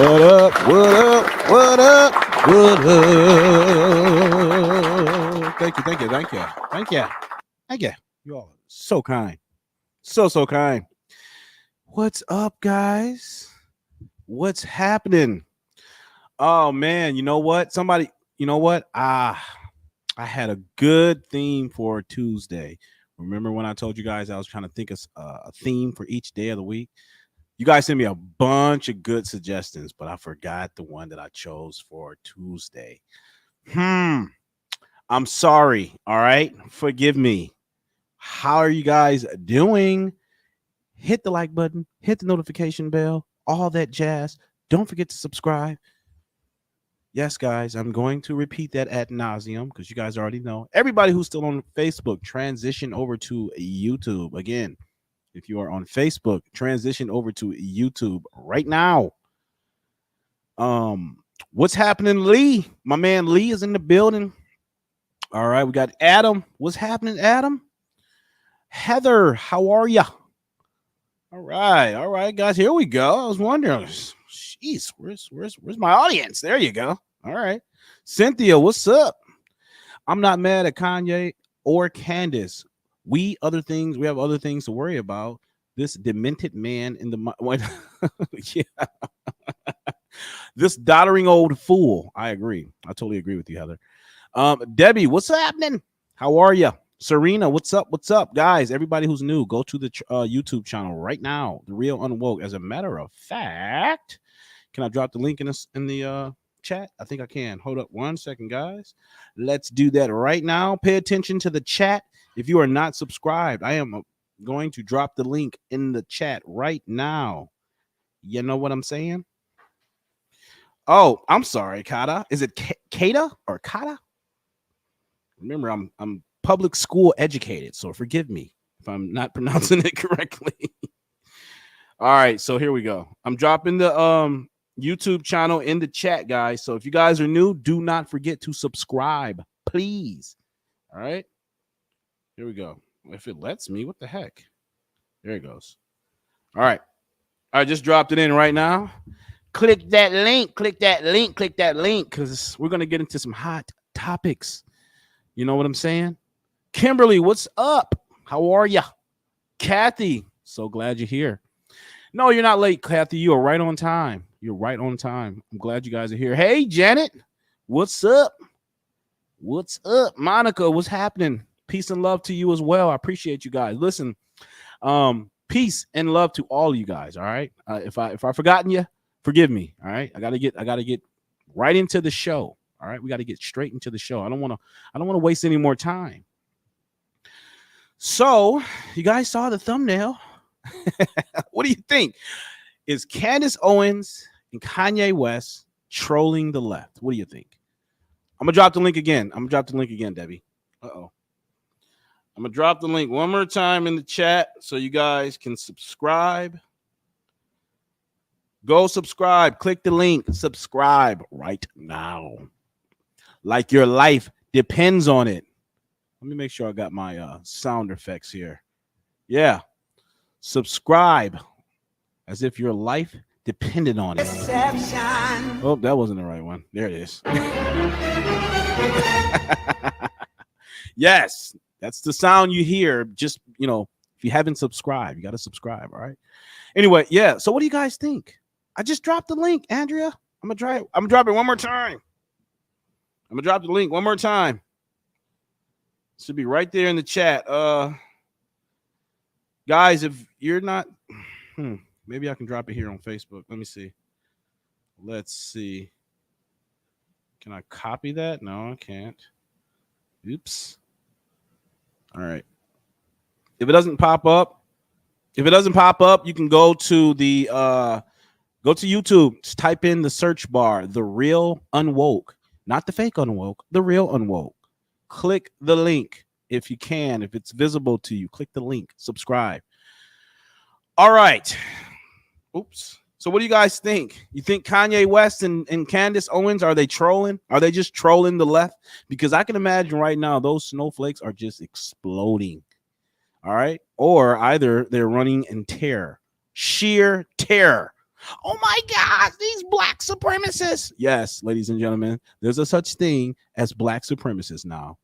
What up? What up? What up? What up? Thank you. Thank you. Thank you. Thank you. Thank you. You all are so kind. So kind. What's up, guys? What's happening? Oh man, you know what? You know what? I had a good theme for Tuesday. Remember when I told you guys I was trying to think of a theme for each day of the week? You guys sent me a bunch of good suggestions, but I forgot the one that I chose for Tuesday. I'm sorry. All right. Forgive me. How are you guys doing? Hit the like button, hit the notification bell, all that jazz. Don't forget to subscribe. Yes, guys, I'm going to repeat that ad nauseum because you guys already know. Everybody who's still on Facebook, transition over to YouTube. Again, if you are on Facebook, transition over to YouTube right now. What's happening, Lee? My man Lee is in the building. All right, we got Adam. What's happening, Adam? Heather, how are you? All right, guys. Here we go. I was wondering, jeez, where's my audience? There you go. All right, Cynthia, what's up? I'm not mad at Kanye or Candace. We have other things to worry about. This demented man in the yeah. This doddering old fool. I agree. I totally agree with you, Heather. Debbie, what's happening? How are you? Serena, what's up? What's up, guys? Everybody who's new, go to the YouTube channel right now. The Real Unwoke. As a matter of fact, can I drop the link in the chat? I think I can. Hold up 1 second, guys. Let's do that right now. Pay attention to the chat. If you are not subscribed, I am going to drop the link in the chat right now. You know what I'm saying? Oh, I'm sorry, Kata. Is it Kata or Kata? Remember, I'm public school educated, so forgive me if I'm not pronouncing it correctly. All right, so here we go. I'm dropping the YouTube channel in the chat, guys. So if you guys are new, do not forget to subscribe, please. All right, here we go. If it lets me, what the heck? There it goes. All right, I just dropped it in right now. Click that link, because we're gonna get into some hot topics. You know what I'm saying? Kimberly, what's up? How are you? Kathy, so glad you're here. No, you're not late, Kathy. You are right on time. You're right on time. I'm glad you guys are here. Hey, Janet, what's up? What's up? Monica, what's happening? Peace and love to you as well. I appreciate you guys. Listen, peace and love to all you guys. All right. If I've forgotten you, forgive me. All right. I gotta get right into the show. All right. We got to get straight into the show. I don't want to waste any more time. So you guys saw the thumbnail. What do you think? Is Candace Owens and Kanye West trolling the left? What do you think? I'm gonna drop the link again. Debbie. Uh-oh. I'm gonna drop the link one more time in the chat so you guys can subscribe. Go subscribe. Click the link. Subscribe right now. Like your life depends on it. Let me make sure I got my sound effects here. Yeah. Subscribe as if your life depended on it. Deception. Oh, that wasn't the right one. There it is. Yes, that's the sound you hear. Just, if you haven't subscribed, you got to subscribe. All right. Anyway, yeah. So what do you guys think? I just dropped the link, Andrea. I'm going to drop it one more time. I'm going to drop the link one more time. It should be right there in the chat. Guys, if you're not, maybe I can drop it here on Facebook. Let me see. Let's see. Can I copy that? No, I can't. Oops. All right. If it doesn't pop up, you can go to the go to YouTube. Just type in the search bar, The Real Unwoke, not the fake Unwoke, The Real Unwoke. Click the link if you can. If it's visible to you, click the link. Subscribe. All right. Oops. So what do you guys think? You think Kanye West and Candace Owens, are they trolling? Are they just trolling the left? Because I can imagine right now those snowflakes are just exploding. All right. Or either they're running in terror, sheer terror. Oh my God, these black supremacists. Yes, ladies and gentlemen, there's a such thing as black supremacists now.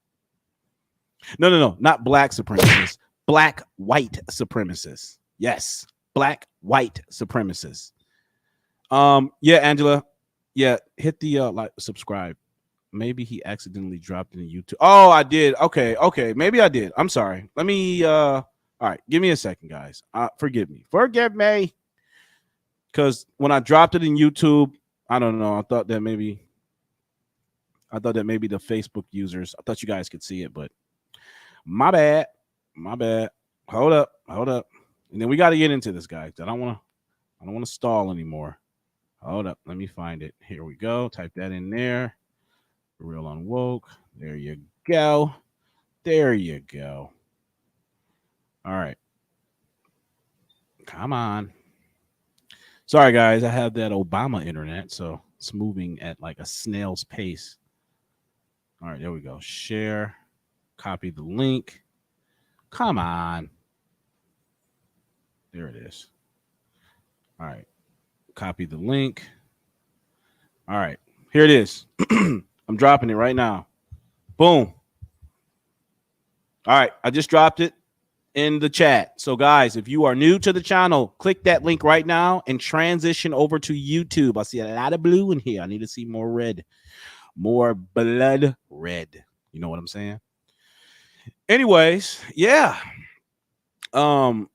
No, not black supremacists, black white supremacists. Yes, black white supremacists. Yeah, Angela. Yeah, hit the like subscribe. Maybe he accidentally dropped it in YouTube. Oh, I did. Okay. Maybe I did. I'm sorry. Let me all right, give me a second, guys. Forgive me. Forgive me. Because when I dropped it in YouTube, I don't know. I thought that maybe the Facebook users, I thought you guys could see it, but my bad. My bad. Hold up. And then we got to get into this, guys. I don't want to stall anymore. Hold up. Let me find it. Here we go. Type that in there. Real Unwoke. There you go. All right. Come on. Sorry, guys. I have that Obama internet, so it's moving at like a snail's pace. All right, there we go. Share. Copy the link. Come on. There it is. All right. Copy the link. All right. Here it is. I'm dropping it right now. Boom. All right. I just dropped it in the chat. So, guys, if you are new to the channel, click that link right now and transition over to YouTube. I see a lot of blue in here. I need to see more red. More blood red. You know what I'm saying? Anyways, yeah. The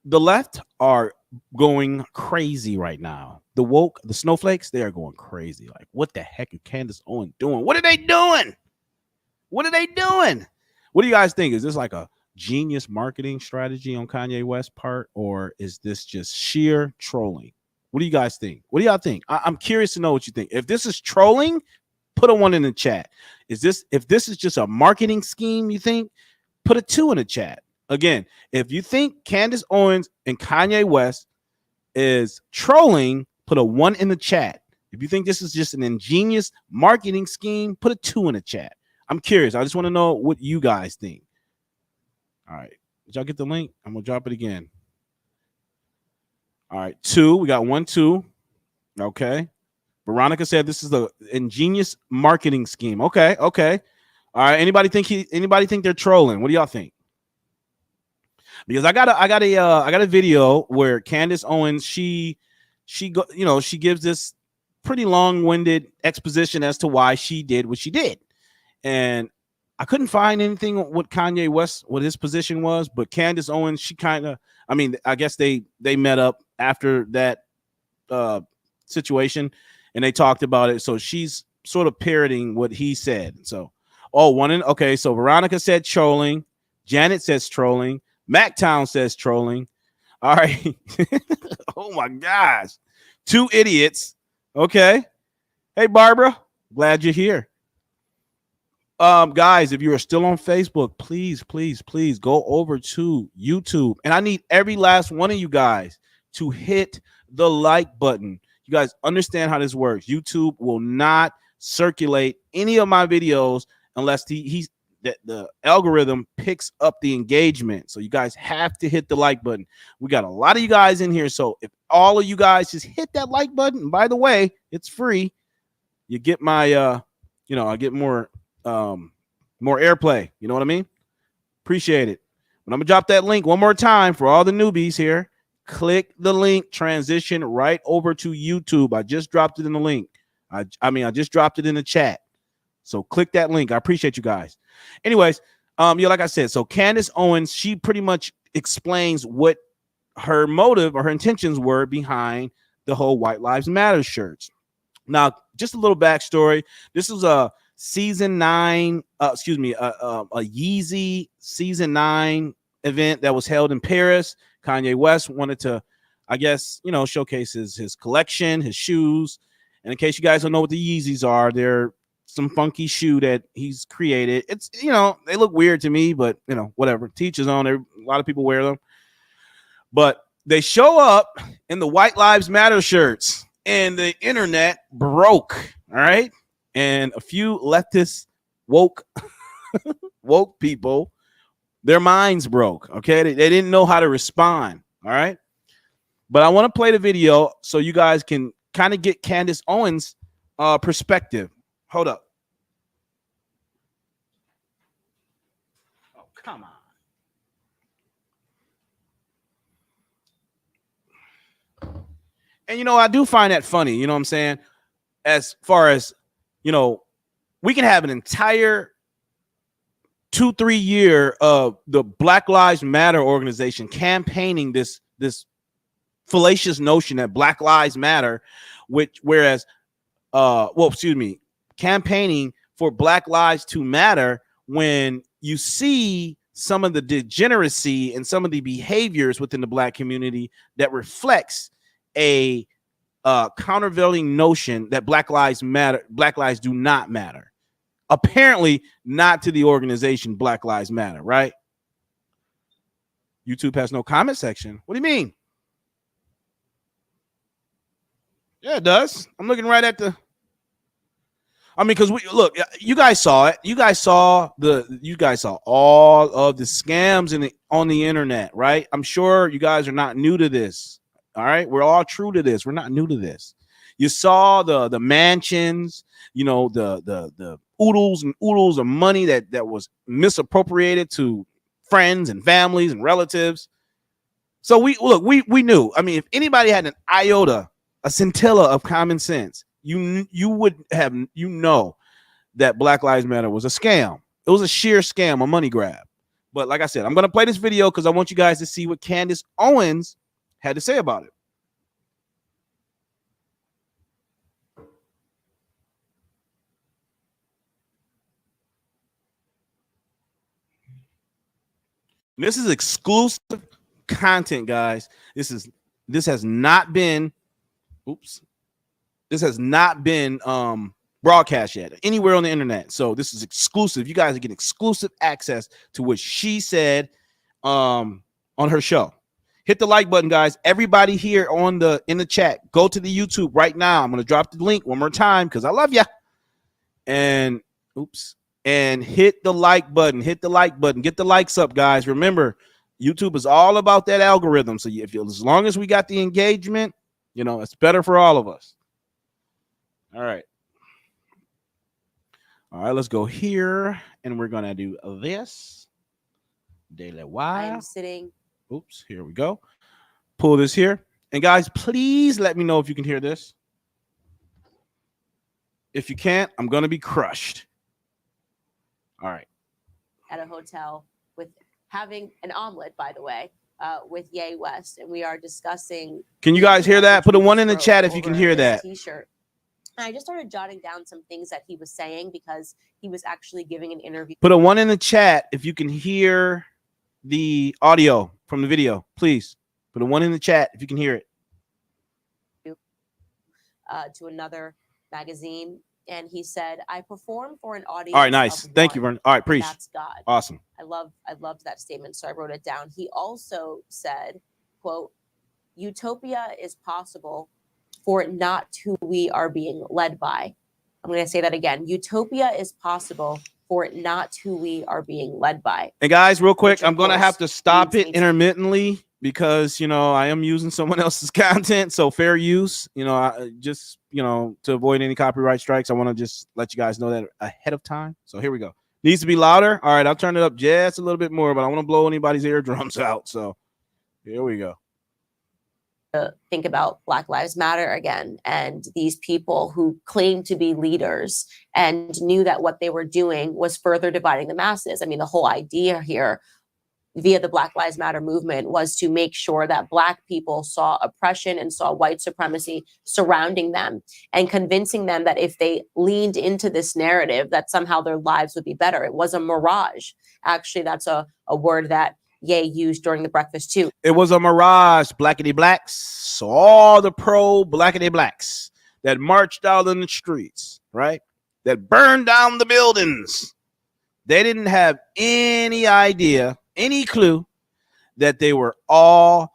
left are going crazy right now. The woke, the snowflakes, they are going crazy. Like, what the heck is Candace Owens doing? What are they doing? What do you guys think? Is this like a genius marketing strategy on Kanye West's part, or is this just sheer trolling? What do you guys think? What do y'all think? I'm curious to know what you think. If this is trolling, put a 1 in the chat. If this is just a marketing scheme, you think, put a 2 in the chat. Again, if you think Candace Owens and Kanye West is trolling, put a 1 in the chat. If you think this is just an ingenious marketing scheme, put a 2 in the chat. I'm curious. I just want to know what you guys think. All right. Did y'all get the link? I'm going to drop it again. All right. 2. We got 1, 2. Okay. Veronica said this is the ingenious marketing scheme. Okay. All right. Anybody think they're trolling? What do y'all think? Because I got a video where Candace Owens, she gives this pretty long-winded exposition as to why she did what she did. And I couldn't find anything what Kanye West, what his position was, but Candace Owens, she kind of, I guess they met up after that situation and they talked about it. So she's sort of parroting what he said. So, so Veronica said trolling. Janet says trolling. MacTown says trolling. All right. Oh my gosh. 2 idiots. Okay. Hey, Barbara. Glad you're here. Guys, if you are still on Facebook, please go over to YouTube. And I need every last one of you guys to hit the like button. You guys understand how this works. YouTube will not circulate any of my videos unless the algorithm picks up the engagement. So you guys have to hit the like button. We got a lot of you guys in here. So if all of you guys just hit that like button, and by the way, it's free. You get my, I get more airplay. You know what I mean? Appreciate it. But I'm gonna drop that link one more time for all the newbies here. Click the link, transition right over to YouTube. I just dropped it in the link. I just dropped it in the chat. So click that link. I appreciate you guys. Anyways, like I said, so Candace Owens, she pretty much explains what her motive or her intentions were behind the whole White Lives Matter shirts. Now, just a little backstory. This was a season 9, a YZY season 9 event that was held in Paris. Kanye West wanted to, I guess, showcase his collection, his shoes. And in case you guys don't know what the Yeezys are, they're some funky shoe that he's created. It's, they look weird to me, but whatever. Teach his own. A lot of people wear them. But they show up in the White Lives Matter shirts and the internet broke. All right. And a few leftist woke people, their minds broke. Okay. They didn't know how to respond. All right. But I want to play the video so you guys can kind of get Candace Owens' perspective. Hold up. Oh, come on. And, you know, I do find that funny. You know what I'm saying? As far as, you know, we can have an entire 2-3 year of the Black Lives Matter organization campaigning this fallacious notion that Black Lives Matter, whereas campaigning for Black Lives to matter, when you see some of the degeneracy and some of the behaviors within the Black community that reflects a countervailing notion that Black Lives matter, Black lives do not matter. Apparently not to the organization Black Lives Matter, right? YouTube has no comment section. What do you mean? Yeah, it does. I'm looking right at the. I mean, because look, you guys saw it. You guys saw all of the scams on the internet, right? I'm sure you guys are not new to this. All right, we're all true to this. We're not new to this. You saw the mansions, you know, the oodles and oodles of money that was misappropriated to friends and families and relatives. So we knew. I mean, if anybody had an iota, a scintilla of common sense, you would have, you know, that Black Lives Matter was a scam. It was a sheer scam, a money grab. But like I said, I'm going to play this video because I want you guys to see what Candace Owens had to say about it. This is exclusive content, guys. This has not been broadcast yet anywhere on the internet. So this is exclusive. You guys are getting exclusive access to what she said on her show. Hit the like button, guys. Everybody here in the chat, go to the YouTube right now. I'm going to drop the link one more time because I love you. And hit the like button. Hit the like button. Get the likes up, guys. Remember, YouTube is all about that algorithm. So as long as we got the engagement, you know, it's better for all of us. All right. All right, let's go here. And we're going to do this. Daily Y. I'm sitting. Here we go. Pull this here. And guys, please let me know if you can hear this. If you can't, I'm going to be crushed. All right. At a hotel with having an omelet, by the way, with YZY West, and we are discussing. Can you guys hear that? Put a 1 in the chat if you can hear that. T-shirt. And I just started jotting down some things that he was saying because he was actually giving an interview. Put a 1 in the chat if you can hear the audio from the video, please. Put a 1 in the chat if you can hear it. To another magazine, and he said, "I perform for an audience." All right, nice. Thank you, Vern. All right, preach. That's God. Awesome. I loved that statement, so I wrote it down. He also said, quote, "Utopia is possible for not who we are being led by." I'm going to say that again. Utopia is possible for not who we are being led by. And guys, real quick, I'm going to have to stop it intermittently because, you know, I am using someone else's content. So fair use, you know, to avoid any copyright strikes, I want to just let you guys know that ahead of time. So here we go. Needs to be louder. All right, I'll turn it up just a little bit more, but I want to blow anybody's eardrums out. So here we go. To think about Black Lives Matter again, and these people who claim to be leaders and knew that what they were doing was further dividing the masses. I mean, the whole idea here via the Black Lives Matter movement was to make sure that Black people saw oppression and saw white supremacy surrounding them, and convincing them that if they leaned into this narrative, that somehow their lives would be better. It was a mirage. Actually, that's a word that Ye used during the breakfast too. It was a mirage, blackity blacks. So all the pro blackity blacks that marched out in the streets, right? That burned down the buildings. They didn't have any idea, any clue that they were all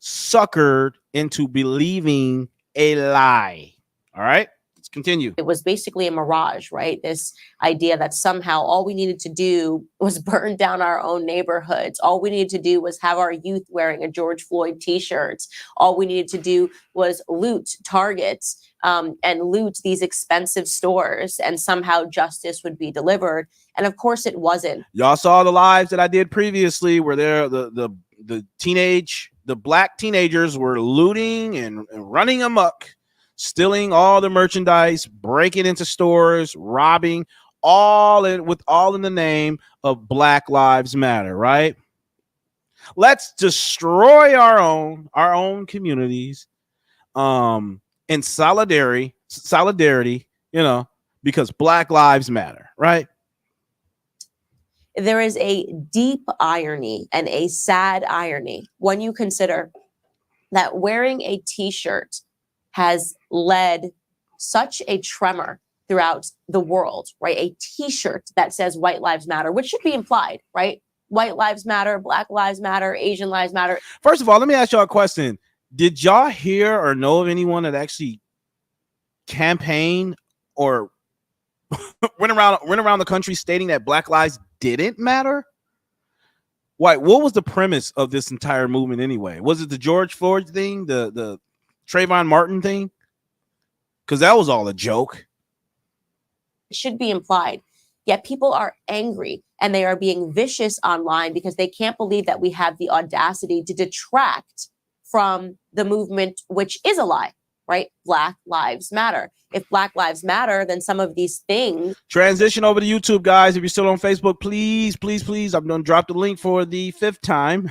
suckered into believing a lie. All right. Continue. It was basically a mirage, right? This idea that somehow all we needed to do was burn down our own neighborhoods. All we needed to do was have our youth wearing a George Floyd t-shirt. All we needed to do was loot Targets and loot these expensive stores, and somehow justice would be delivered. And of course it wasn't. Y'all saw the lives that I did previously where the black teenagers were looting and running amok, stealing all the merchandise, breaking into stores, robbing, all in the name of Black Lives Matter, right? Let's destroy our own communities in solidarity, because Black Lives Matter, right? There is a deep irony and a sad irony when you consider that wearing a t-shirt has led such a tremor throughout the world, right? A t-shirt that says white lives matter, which should be implied, right? White lives matter, Black lives matter, Asian lives matter. First of all, let me ask y'all a question. Did y'all hear or know of anyone that actually campaigned or went around the country stating that Black lives didn't matter? What was the premise of this entire movement anyway? Was it the George Floyd thing, the Trayvon Martin thing? Because that was all a joke. It should be implied. Yet people are angry and they are being vicious online because they can't believe that we have the audacity to detract from the movement, which is a lie, right? Black Lives Matter. If Black Lives Matter, then some of these things. Transition over to YouTube, guys. If you're still on Facebook, please, I'm going to drop the link for the 5th time.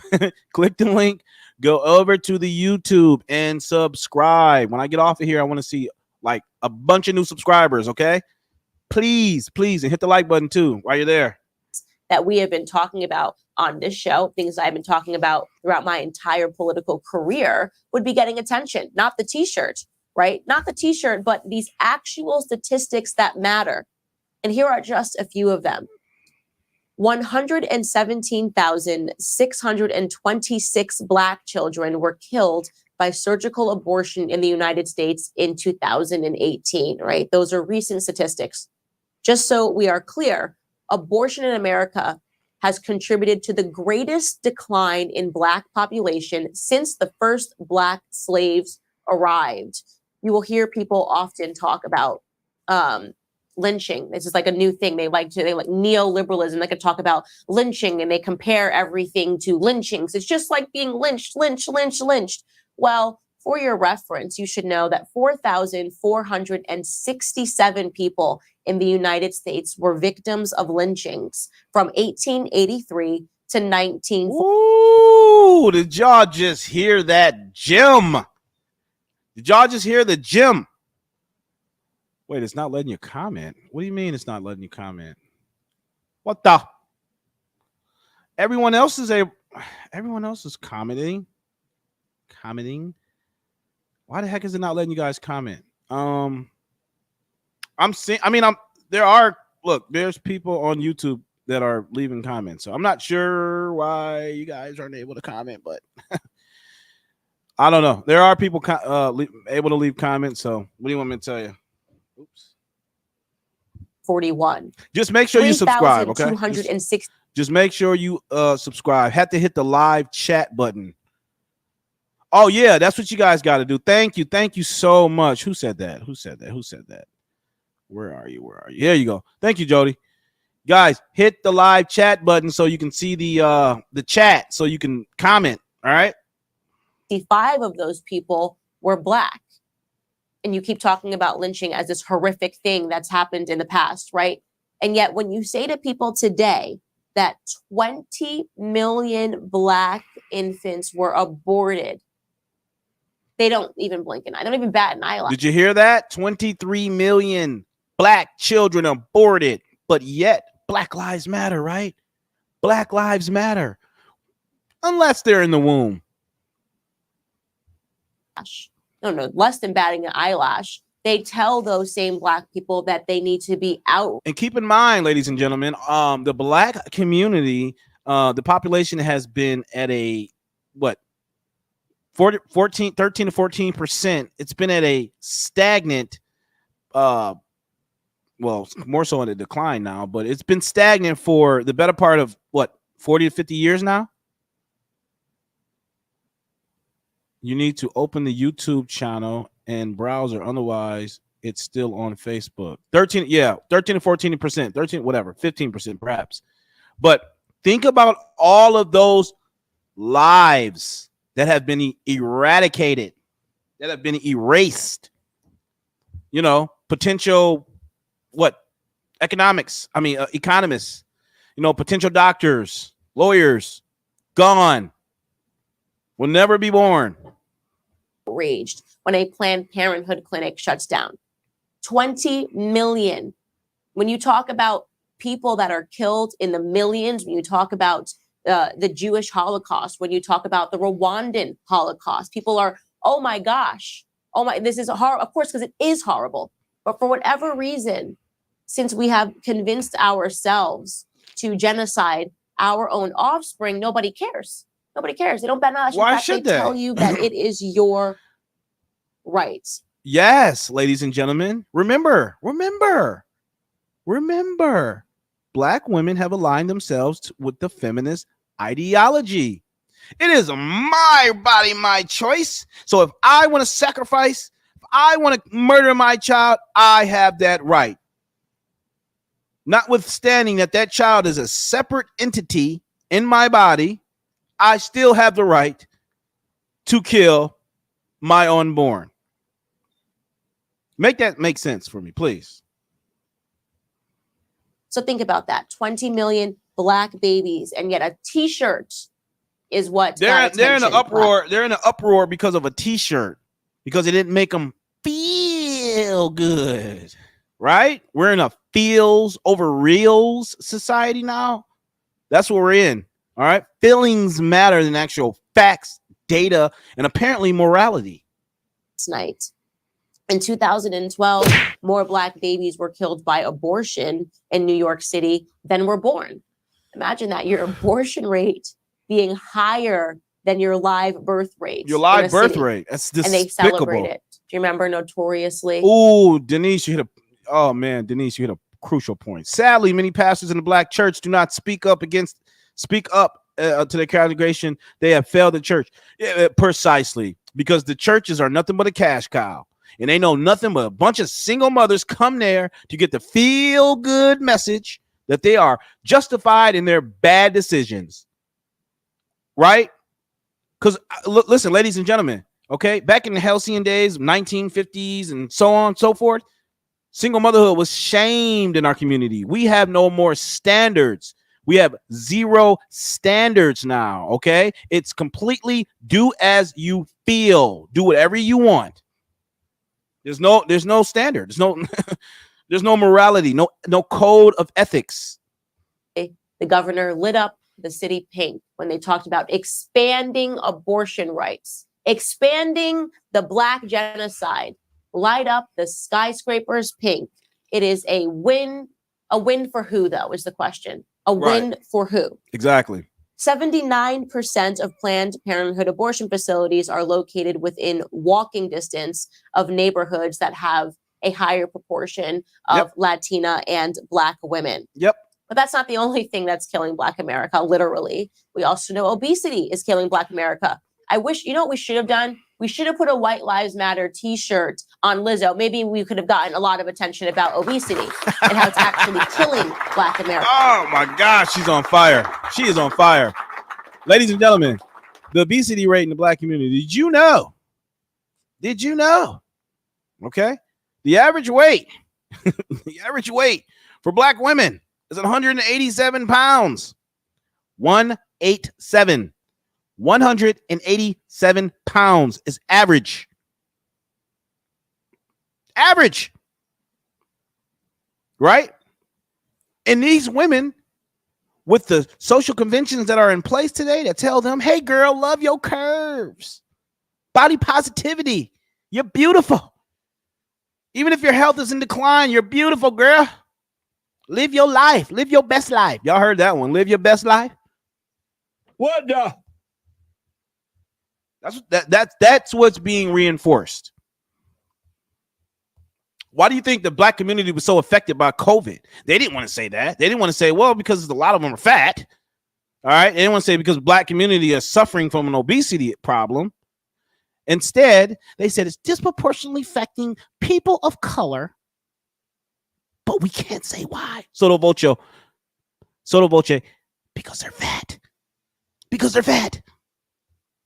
Click the link, go over to the YouTube and subscribe. When I get off of here, I want to see like a bunch of new subscribers, okay? Please, and hit the like button too while you're there. That we have been talking about on this show, things I've been talking about throughout my entire political career, would be getting attention. Not the t-shirt, right? Not the t-shirt, but these actual statistics that matter. And here are just a few of them. 117,626 Black children were killed by surgical abortion in the United States in 2018, right? Those are recent statistics. Just so we are clear, abortion in America has contributed to the greatest decline in Black population since the first Black slaves arrived. You will hear people often talk about lynching. This is like a new thing. They like neoliberalism. They could talk about lynching and they compare everything to lynchings. It's just like being lynched. Well, for your reference, you should know that 4,467 people in the United States were victims of lynchings from 1883 to 19. Ooh, did y'all just hear that gem? Did y'all just hear the gem? Wait, it's not letting you comment. What do you mean it's not letting you comment? What the? Everyone else is commenting. Why the heck is it not letting you guys comment? There's people on YouTube that are leaving comments. So I'm not sure why you guys aren't able to comment, but I don't know. There are people able to leave comments. So what do you want me to tell you? Oops. 41. Just make sure you subscribe, okay? 206. Just make sure you subscribe. Have to hit the live chat button. Oh yeah, that's what you guys got to do. Thank you so much. Who said that? Where are you? There you go. Thank you, Jody. Guys, hit the live chat button so you can see the chat, so you can comment. All right. 55 of those people were Black, and you keep talking about lynching as this horrific thing that's happened in the past, right? And yet, when you say to people today that 20 million Black infants were aborted, they don't even blink an eye. They don't even bat an eyelash. Did you hear that? 23 million Black children aborted, but yet Black Lives Matter, right? Black Lives Matter. Unless they're in the womb. No, less than batting an eyelash. They tell those same Black people that they need to be out. And keep in mind, ladies and gentlemen, the Black community, the population has been at a, 13 to 14%. It's been at a stagnant well, more so in a decline now, but it's been stagnant for the better part of what, 40 to 50 years now. You need to open the YouTube channel and browser, otherwise it's still on Facebook. 13 to 14%, 13, whatever, 15% perhaps. But think about all of those lives that have been eradicated, that have been erased. You know, potential economists, potential doctors, lawyers, gone, will never be born. Outraged when a Planned Parenthood clinic shuts down. 20 million. When you talk about people that are killed in the millions, when you talk about the Jewish Holocaust, when you talk about the Rwandan Holocaust, people are, oh my gosh, this is horrible. Of course, because it is horrible. But for whatever reason, since we have convinced ourselves to genocide our own offspring, nobody cares. Nobody cares. They don't bet on us. Why should they? Tell you that it is your right. Yes, ladies and gentlemen, remember, Black women have aligned themselves with the feminist ideology. It is my body, my choice. So if I want to sacrifice, if I want to murder my child, I have that right. Notwithstanding that child is a separate entity in my body, I still have the right to kill my unborn. Make that make sense for me, please. So think about that. 20 million Black babies, and yet a t-shirt is what they're in an uproar. They're in an uproar because of a t-shirt, because it didn't make them feel good. Right? We're in a feels over reals society now. That's what we're in. All right. Feelings matter than actual facts, data, and apparently morality. Last night, in 2012, more Black babies were killed by abortion in New York City than were born. Imagine that, your abortion rate being higher than your live birth rate. Your live birth rate. That's despicable. And they celebrate it. Do you remember Notoriously? Oh, Denise, you hit a crucial point. Sadly, many pastors in the Black church do not speak up to their congregation. They have failed the church. Precisely, because the churches are nothing but a cash cow, and they know nothing but a bunch of single mothers come there to get the feel good message that they are justified in their bad decisions. Right? Because listen, ladies and gentlemen, okay, back in the halcyon days, 1950s and so on and so forth, single motherhood was shamed in our community. We have no more standards. We have zero standards now, okay? It's completely do as you feel. Do whatever you want. There's no standard. There's no morality, no code of ethics. The governor lit up the city pink when they talked about expanding abortion rights, expanding the Black genocide. Light up the skyscrapers pink. It is a win. A win for who, though, is the question. Win for who? Exactly. 79% of Planned Parenthood abortion facilities are located within walking distance of neighborhoods that have a higher proportion of Latina and Black women. Yep. But that's not the only thing that's killing Black America, literally. We also know obesity is killing Black America. I wish, you know what we should have done? We should have put a White Lives Matter t-shirt on Lizzo. Maybe we could have gotten a lot of attention about obesity and how it's actually killing Black America. Oh my gosh, she's on fire. She is on fire. Ladies and gentlemen, the obesity rate in the Black community, did you know? Okay. The average weight for Black women is 187 pounds. 187. 187 pounds is average. Average. Right? And these women, with the social conventions that are in place today that tell them, hey, girl, love your curves. Body positivity. You're beautiful. Even if your health is in decline, you're beautiful, girl. Live your life. Live your best life. Y'all heard that one. Live your best life. What the? That's what's being reinforced. Why do you think the black community was so affected by COVID? They didn't want to say that. They didn't want to say, well, because a lot of them are fat. All right. They didn't want to say because black community is suffering from an obesity problem. Instead, they said it's disproportionately affecting people of color, but we can't say why. Sotto voce, because they're fat. Because they're fat.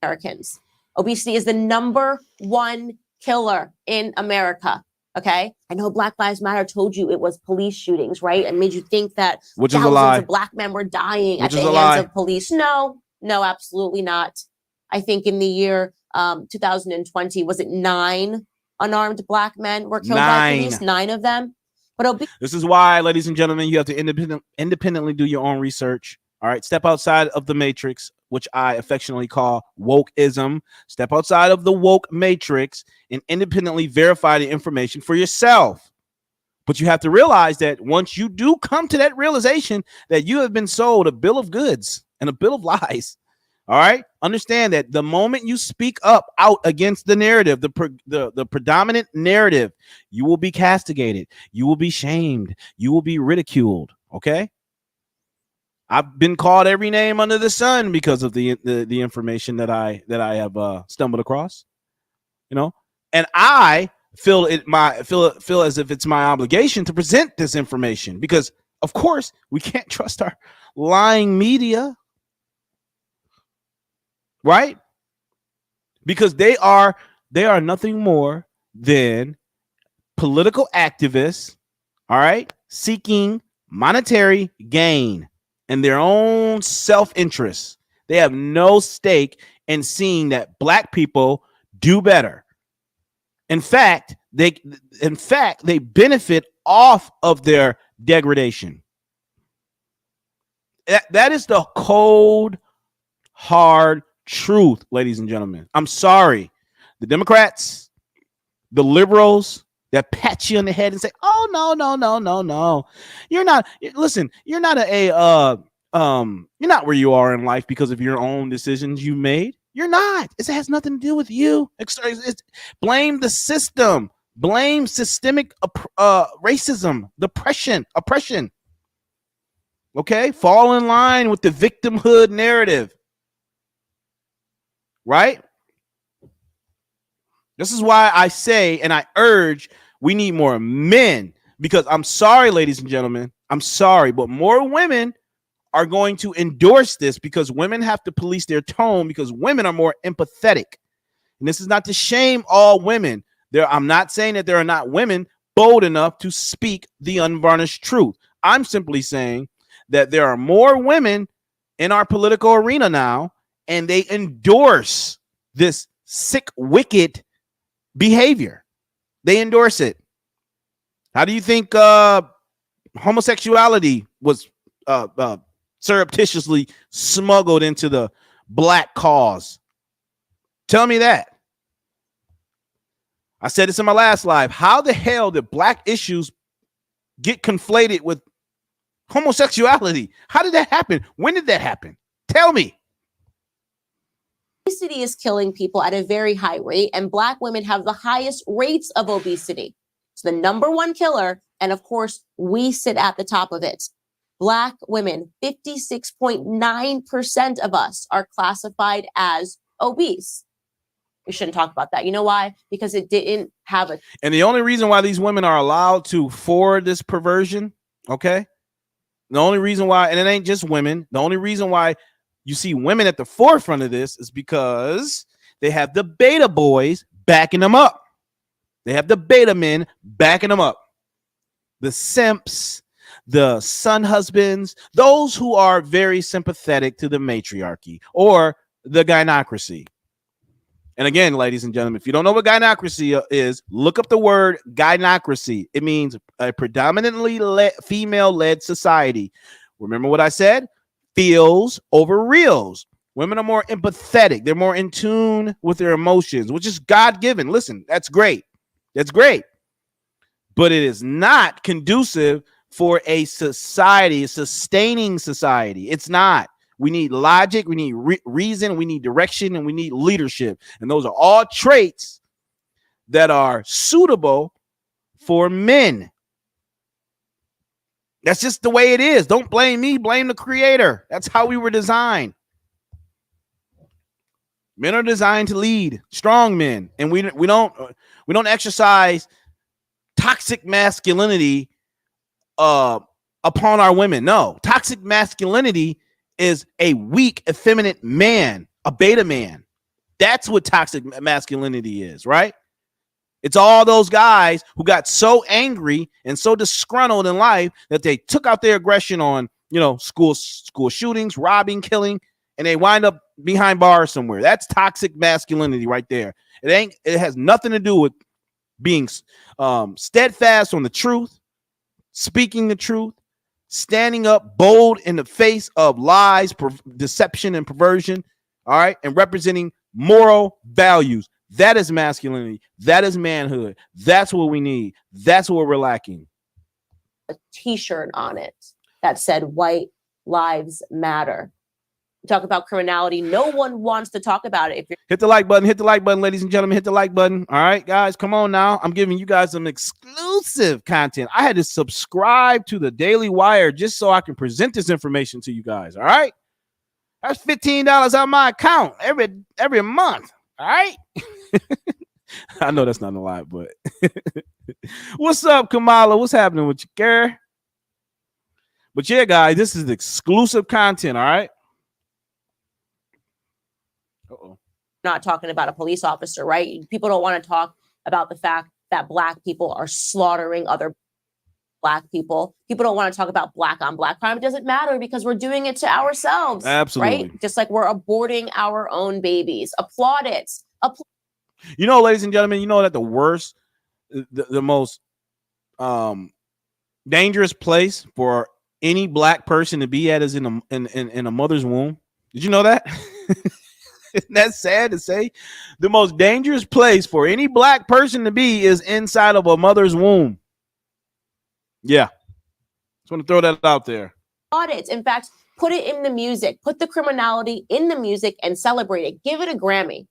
Americans. Obesity is the #1 killer in America. Okay. I know Black Lives Matter told you it was police shootings, right? And made you think that which is a lie. Thousands of black men were dying at the hands of police. No, absolutely not. I think in the year 2020, was it 9 unarmed black men were killed by police? 9 of them. But this is why, ladies and gentlemen, you have to independently do your own research. All right. Step outside of the matrix, which I affectionately call wokeism. Step outside of the woke matrix and independently verify the information for yourself. But you have to realize that once you do come to that realization that you have been sold a bill of goods and a bill of lies, all right, understand that the moment you speak up out against the narrative, the predominant narrative, you will be castigated. You will be shamed. You will be ridiculed. Okay. I've been called every name under the sun because of the information that I have stumbled across, you know, and I feel as if it's my obligation to present this information because, of course, we can't trust our lying media, right? Because they are nothing more than political activists, all right, seeking monetary gain and their own self-interest. They have no stake in seeing that black people do better. In fact, they benefit off of their degradation. That is the cold, hard truth, ladies and gentlemen. I'm sorry. The Democrats, the liberals that pat you on the head and say, oh, no. You're not, listen, you're not you're not where you are in life because of your own decisions you made. You're not. It has nothing to do with you. It's blame the system. Blame systemic racism, oppression. Okay? Fall in line with the victimhood narrative. Right? This is why I say and I urge we need more men because I'm sorry, ladies and gentlemen. I'm sorry, but more women are going to endorse this because women have to police their tone because women are more empathetic. And this is not to shame all women. I'm not saying that there are not women bold enough to speak the unvarnished truth. I'm simply saying that there are more women in our political arena now, and they endorse this sick, wicked behavior. They endorse it. How do you think homosexuality was surreptitiously smuggled into the black cause? Tell me that. I said this in my last live. How the hell did black issues get conflated with homosexuality? How did that happen? When did that happen? Tell me. Obesity is killing people at a very high rate, and black women have the highest rates of obesity. It's the #1 killer, and of course, we sit at the top of it. Black women, 56.9% of us are classified as obese. We shouldn't talk about that. You know why? Because it didn't have a... And the only reason why these women are allowed to forward this perversion, okay? The only reason why, and it ain't just women, the only reason why you see women at the forefront of this is because they have the beta boys backing them up. They have the beta men backing them up. The simps, the son husbands, those who are very sympathetic to the matriarchy or the gynocracy. And again, ladies and gentlemen, if you don't know what gynocracy is, look up the word gynocracy. It means a predominantly female-led society. Remember what I said? Feels over reals. Women are more empathetic. They're more in tune with their emotions, which is God-given. Listen, that's great. That's great. But it is not conducive for a society, a sustaining society. It's not. We need logic, we need reason, we need direction, and we need leadership. And those are all traits that are suitable for men. That's just the way it is. Don't blame me, blame the creator. That's how we were designed. Men are designed to lead, strong men, and we don't exercise toxic masculinity upon our women. No, toxic masculinity is a weak, effeminate man, a beta man. That's what toxic masculinity is, right? It's all those guys who got so angry and so disgruntled in life that they took out their aggression on, school shootings, robbing, killing, and they wind up behind bars somewhere. That's toxic masculinity right there. It has nothing to do with being steadfast on the truth, speaking the truth, standing up bold in the face of lies, deception, and perversion, all right, and representing moral values. That is masculinity. That is manhood. That's what we need. That's what we're lacking. A t-shirt on it that said white lives matter. We talk about criminality. No one wants to talk about it. Hit the like button, ladies and gentlemen. Hit the like button. All right, guys, come on now. I'm giving you guys some exclusive content. I had to subscribe to the Daily Wire just so I can present this information to you guys. All right, that's $15 out of my account every month. All right. I know that's not a lot, but what's up, Kamala? What's happening with you, girl? But yeah, guys, this is exclusive content. All right. Not talking about a police officer, right? People don't want to talk about the fact that Black people are slaughtering other Black people. People don't want to talk about Black on Black crime. It doesn't matter because we're doing it to ourselves. Absolutely. Right? Just like we're aborting our own babies. Applaud it. Ladies and gentlemen, that the worst, the most dangerous place for any Black person to be at is in a mother's womb. Did you know that? Isn't that sad to say? The most dangerous place for any Black person to be is inside of a mother's womb. Yeah. Just want to throw that out there. Audits. In fact, put it in the music. Put the criminality in the music and celebrate it. Give it a Grammy.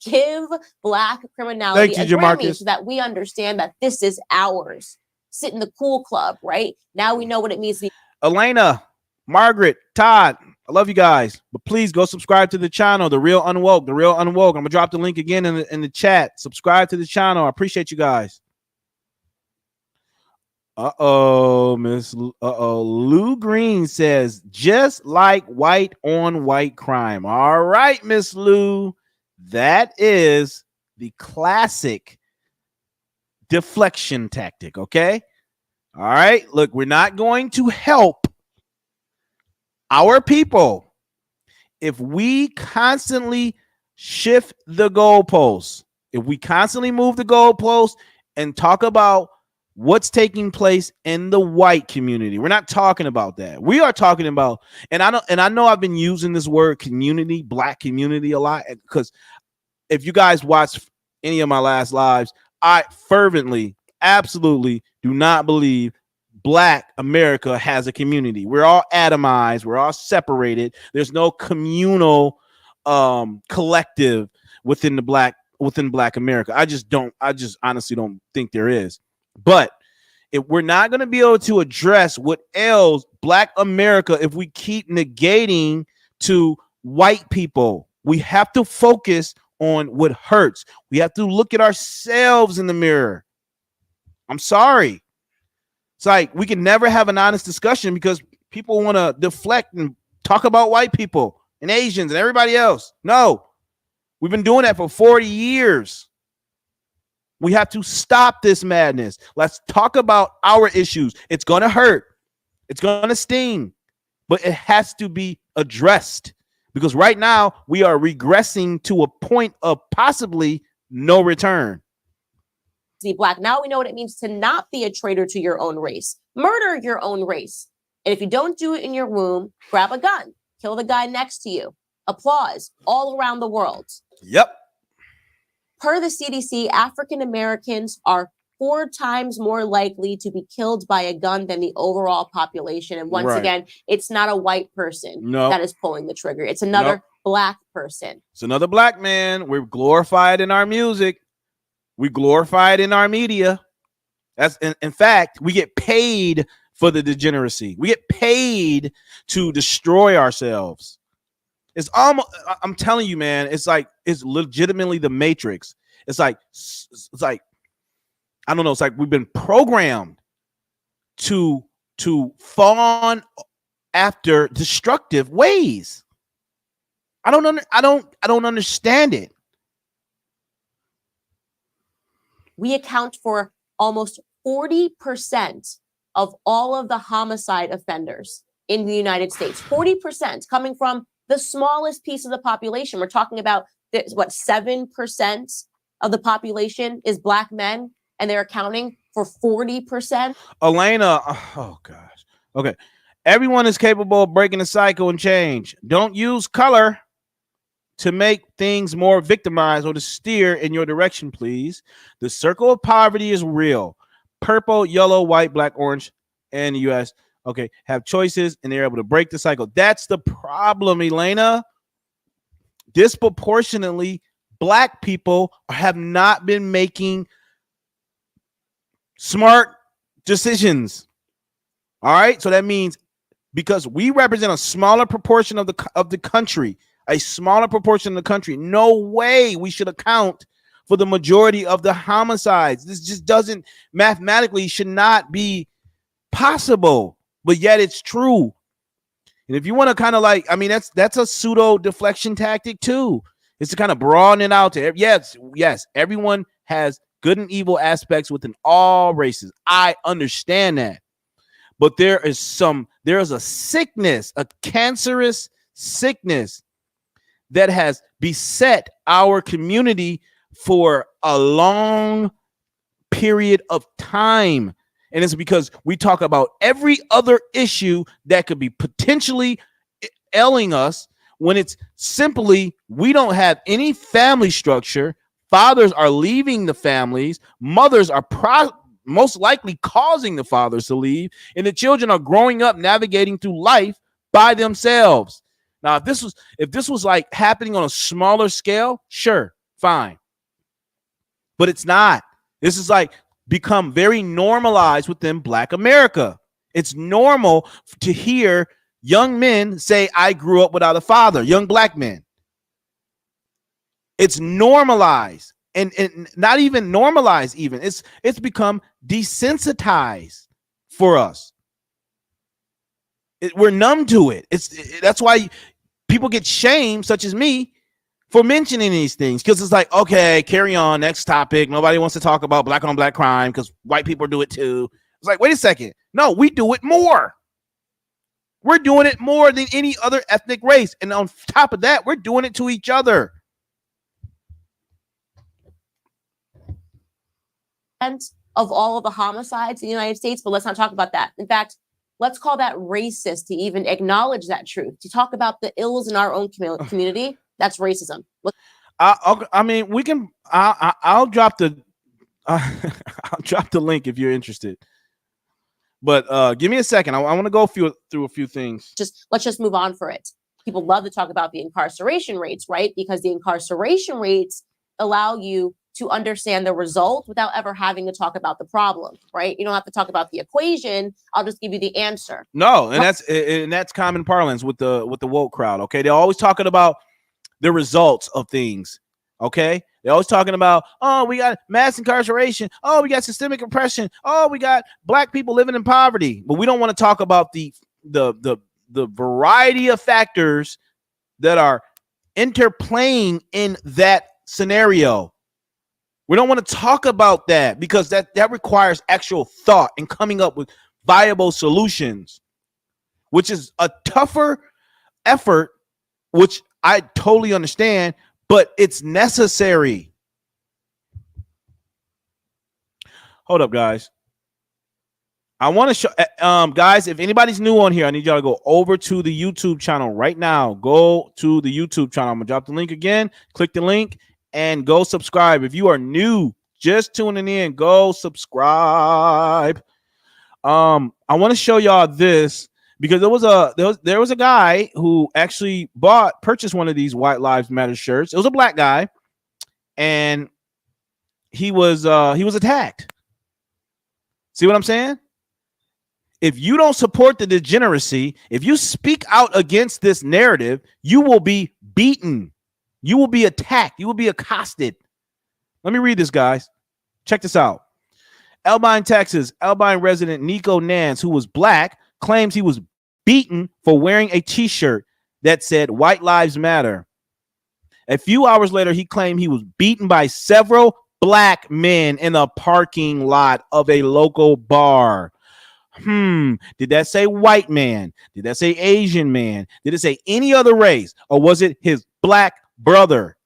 Give Black criminality a Grammy so that we understand that this is ours. Sit in the cool club, right? Now we know what it means to be. Elena, Margaret, Todd, I love you guys, but please go subscribe to the channel, The Real Unwoke, The Real Unwoke. I'm gonna drop the link again in the chat. Subscribe to the channel. I appreciate you guys. Lou Green says, just like white on white crime. All right, Miss Lou, that is the classic deflection tactic. Okay. All right. Look, we're not going to help our people if we constantly shift the goalposts, if we constantly move the goalposts and talk about what's taking place in the white community. We're not talking about that. We are talking about, and I know I've been using this word community, Black community, a lot, because if you guys watch any of my last lives, I fervently, absolutely do not believe Black America has a community. We're all atomized. We're all separated. There's no communal collective within Black America. I just honestly don't think there is. But if we're not going to be able to address what ails Black America if we keep negating to white people, we have to focus on what hurts. We have to look at ourselves in the mirror. I'm sorry. It's like we can never have an honest discussion because people want to deflect and talk about white people and Asians and everybody else. No, we've been doing that for 40 years. We have to stop this madness. Let's talk about our issues. It's going to hurt. It's going to sting, but it has to be addressed because right now we are regressing to a point of possibly no return. Be Black. Now we know what it means to not be a traitor to your own race. Murder your own race. And if you don't do it in your womb, grab a gun. Kill the guy next to you. Applause all around the world. Yep. Per the CDC, African Americans are 4 times more likely to be killed by a gun than the overall population. And once again, it's not a white person that is pulling the trigger. It's another Black person. It's another Black man. We're glorified in our music. We glorify it in our media. That's in fact, we get paid for the degeneracy. We get paid to destroy ourselves. It's almost, I'm telling you, man, it's like, it's legitimately the Matrix. It's like I don't know, it's like we've been programmed to fawn after destructive ways. I don't understand it. We account for almost 40% of all of the homicide offenders in the United States. 40% coming from the smallest piece of the population. We're talking about what, 7% of the population is Black men, and they're accounting for 40%. Elena, oh gosh. Okay. Everyone is capable of breaking the cycle and change. Don't use color to make things more victimized or to steer in your direction, please. The circle of poverty is real. Purple, yellow, white, black, orange, and the U.S. Okay, have choices, and they're able to break the cycle. That's the problem, Elena. Disproportionately, Black people have not been making smart decisions. All right, so that means because we represent a smaller proportion of the country, a smaller proportion of the country, no way we should account for the majority of the homicides. This just doesn't, mathematically should not be possible, but yet it's true. And if you want to kind of like, I mean, that's a pseudo deflection tactic too. It's to kind of broaden it out to, yes, everyone has good and evil aspects within all races. I understand that. But there is a sickness, a cancerous sickness that has beset our community for a long period of time. And it's because we talk about every other issue that could be potentially ailing us, when it's simply we don't have any family structure. Fathers are leaving the families. Mothers are most likely causing the fathers to leave. And the children are growing up navigating through life by themselves. Now, if this was like happening on a smaller scale, sure, fine. But it's not. This is like become very normalized within Black America. It's normal to hear young men say, I grew up without a father, young Black men. It's normalized, and not even normalized even. It's become desensitized for us. We're numb to it. That's why people get shamed, such as me, for mentioning these things, because it's like, okay, carry on, next topic. Nobody wants to talk about Black on Black crime because white people do it too. It's like, wait a second. No, we do it more. We're doing it more than any other ethnic race. And on top of that, we're doing it to each other. Of all of the homicides in the United States, but let's not talk about that. In fact, let's call that racist to even acknowledge that truth. To talk about the ills in our own community, that's racism. I mean, we can. I'll drop the. I'll drop the link if you're interested. But give me a second. I want to go through a few things. Let's just move on for it. People love to talk about the incarceration rates, right? Because the incarceration rates allow you to understand the result without ever having to talk about the problem, right? You don't have to talk about the equation. I'll just give you the answer. No, and that's common parlance with the woke crowd. Okay, they're always talking about the results of things. Okay, they're always talking about, oh, we got mass incarceration. Oh, we got systemic oppression. Oh, we got Black people living in poverty. But we don't want to talk about the variety of factors that are interplaying in that scenario. We don't want to talk about that because that requires actual thought and coming up with viable solutions, which is a tougher effort, which I totally understand, but it's necessary. Hold up, guys. I want to show, guys, if anybody's new on here, I need y'all to go over to the YouTube channel right now. Go to the YouTube channel. I'm going to drop the link again. Click the link and go subscribe. If you are new, just tuning in, go subscribe. I want to show y'all this because there was a guy who actually purchased one of these White Lives Matter shirts. It was a Black guy, and he was attacked. See what I'm saying? If you don't support the degeneracy, if you speak out against this narrative, you will be beaten. You will be attacked. You will be accosted. Let me read this, guys. Check this out. Albine, Texas, Albine resident Nico Nance, who was black, claims he was beaten for wearing a t-shirt that said White Lives Matter. A few hours later, he claimed he was beaten by several black men in a parking lot of a local bar. Did that say white man? Did that say Asian man? Did it say any other race? Or was it his black brother?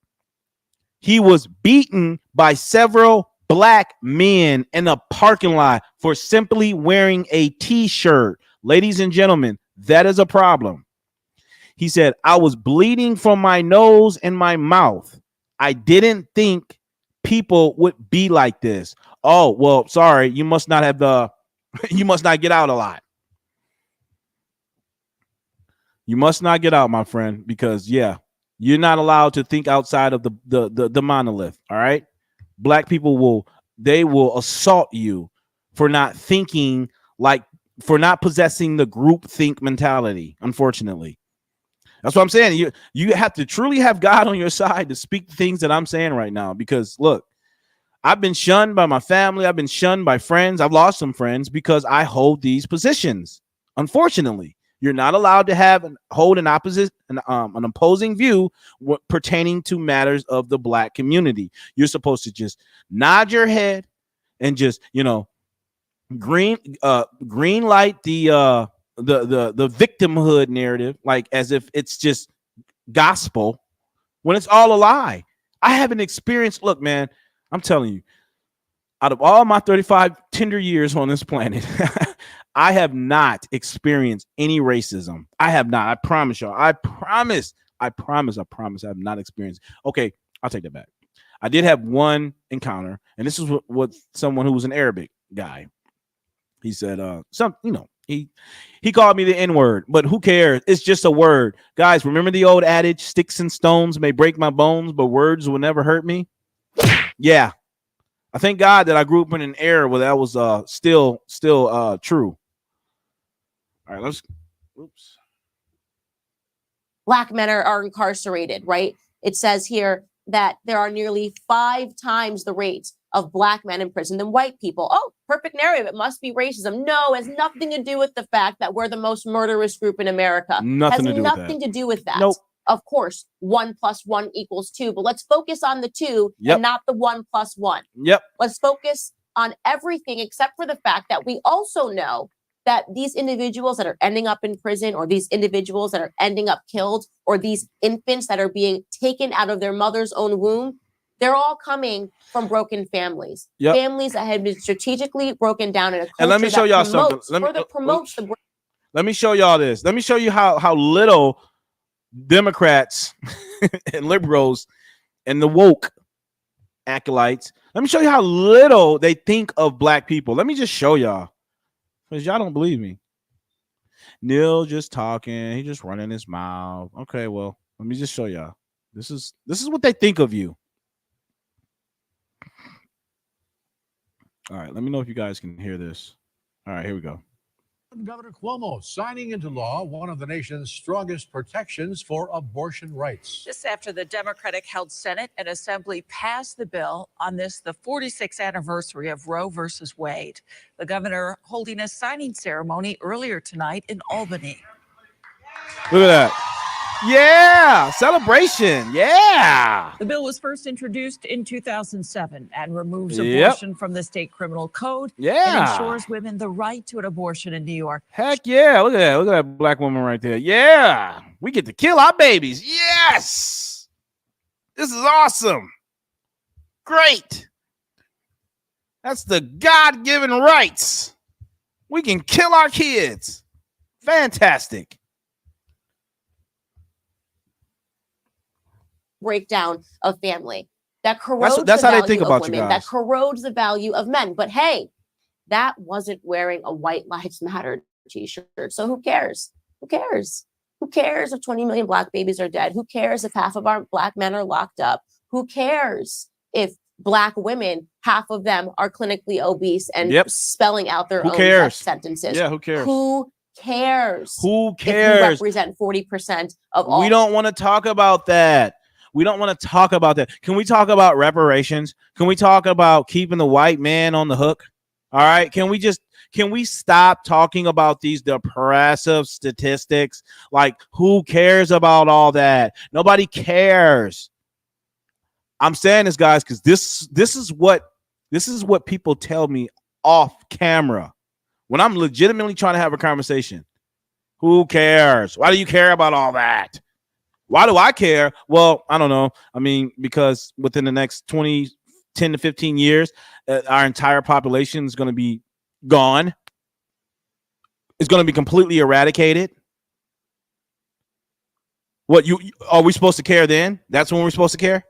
He was beaten by several black men in a parking lot for simply wearing a t-shirt. Ladies and gentlemen, that is a problem. He said, I was bleeding from my nose and my mouth. I didn't think people would be like this. Oh, well, sorry. You must not have you must not get out a lot. You must not get out, my friend, because yeah, you're not allowed to think outside of the monolith. All right. Black people will assault you for not thinking for not possessing the group think mentality. Unfortunately, that's what I'm saying. You have to truly have God on your side to speak the things that I'm saying right now, because look, I've been shunned by my family. I've been shunned by friends. I've lost some friends because I hold these positions. Unfortunately, you're not allowed to hold an opposing view pertaining to matters of the black community. You're supposed to just nod your head and just, green light the victimhood narrative, like as if it's just gospel, when it's all a lie. I haven't experienced. Look, man, I'm telling you, out of all my 35 tender years on this planet, I have not experienced any racism. I have not. I promise y'all. I promise. I have not experienced. Okay, I'll take that back. I did have one encounter, and this is what someone who was an Arabic guy. He said, he called me the N-word, but who cares? It's just a word. Guys, remember the old adage, sticks and stones may break my bones, but words will never hurt me? Yeah. I thank God that I grew up in an era where that was still true. All right, oops. Black men are incarcerated, right? It says here that there are nearly 5 times the rate of black men in prison than white people. Oh, perfect narrative. It must be racism. No, it has nothing to do with the fact that we're the most murderous group in America. Nothing to do with that. Nope. Of course, 1 + 1 = 2, but let's focus on the 2 and not the 1 + 1. Yep. Let's focus on everything except for the fact that we also know that these individuals that are ending up in prison, or these individuals that are ending up killed, or these infants that are being taken out of their mother's own womb, they're all coming from broken families. Yep. Families that have been strategically broken down in a culture and let me show y'all something. Let me show y'all this. Let me show you how little Democrats and liberals and the woke acolytes, let me show you how little they think of black people. Let me just show y'all, because y'all don't believe me. Neil just talking, he just running his mouth. Okay, well, let me just show y'all. This is what they think of you. All right, let me know if you guys can hear this. All right, here we go. Governor Cuomo signing into law one of the nation's strongest protections for abortion rights. Just after the Democratic-held Senate and Assembly passed the bill on the 46th anniversary of Roe versus Wade. The governor holding a signing ceremony earlier tonight in Albany. Look at that. Yeah, celebration. Yeah. The bill was first introduced in 2007 and removes abortion from the state criminal code. Yeah. And ensures women the right to an abortion in New York. Heck yeah. Look at that. Look at that black woman right there. Yeah. We get to kill our babies. Yes. This is awesome. Great. That's the God-given rights. We can kill our kids. Fantastic. Breakdown of family that corrodes that's the how they value think of about women, you guys. that corrodes the value of men. But hey, that wasn't wearing a White Lives Matter t-shirt. So who cares? Who cares? Who cares if 20 million black babies are dead? Who cares if half of our black men are locked up? Who cares if Black women, half of them are clinically obese and spelling out their own death sentences. Yeah, who cares? Who cares? Who If you cares? represent 40% of all. We don't want to talk about that. We don't want to talk about that. Can we talk about reparations? Can we talk about keeping the white man on the hook? All right. Can we stop talking about these depressive statistics? Like, who cares about all that? Nobody cares. I'm saying this, guys, because this is what people tell me off camera when I'm legitimately trying to have a conversation. Who cares? Why do you care about all that? Why do I care? Well, I don't know. I mean, because within the next 10 to 15 years, our entire population is going to be gone. It's going to be completely eradicated. What are we supposed to care then? That's when we're supposed to care?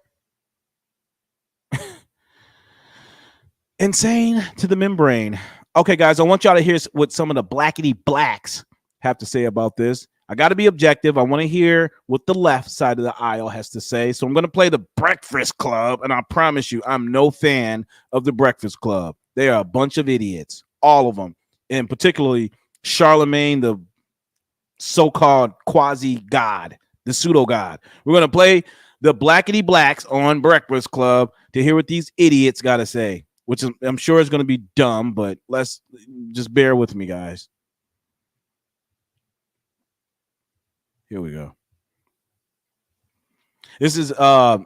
Insane to the membrane. Okay, guys, I want y'all to hear what some of the blackity blacks have to say about this. I got to be objective. I want to hear what the left side of the aisle has to say. So I'm going to play the Breakfast Club, and I promise you, I'm no fan of the Breakfast Club. They are a bunch of idiots, all of them, and particularly Charlemagne, the so-called quasi-god, the pseudo-god. We're going to play the blackity blacks on Breakfast Club to hear what these idiots got to say, which I'm sure is going to be dumb, but let's just bear with me, guys. Here we go. This is I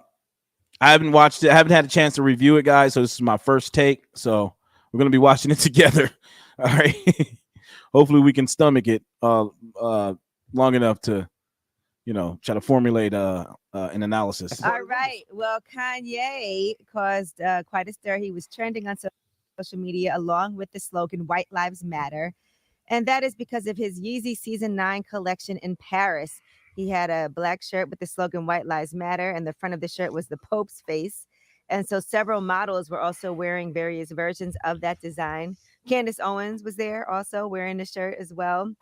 haven't watched it. I haven't had a chance to review it, guys. So this is my first take. So we're gonna be watching it together. All right. Hopefully we can stomach it long enough to, try to formulate an analysis. All right. Well, Kanye caused quite a stir. He was trending on social media along with the slogan "White Lives Matter." And that is because of his YZY SZN 9 collection in Paris. He had a black shirt with the slogan "White Lives Matter," and the front of the shirt was the Pope's face. And so several models were also wearing various versions of that design. Candace Owens was there also wearing the shirt as well.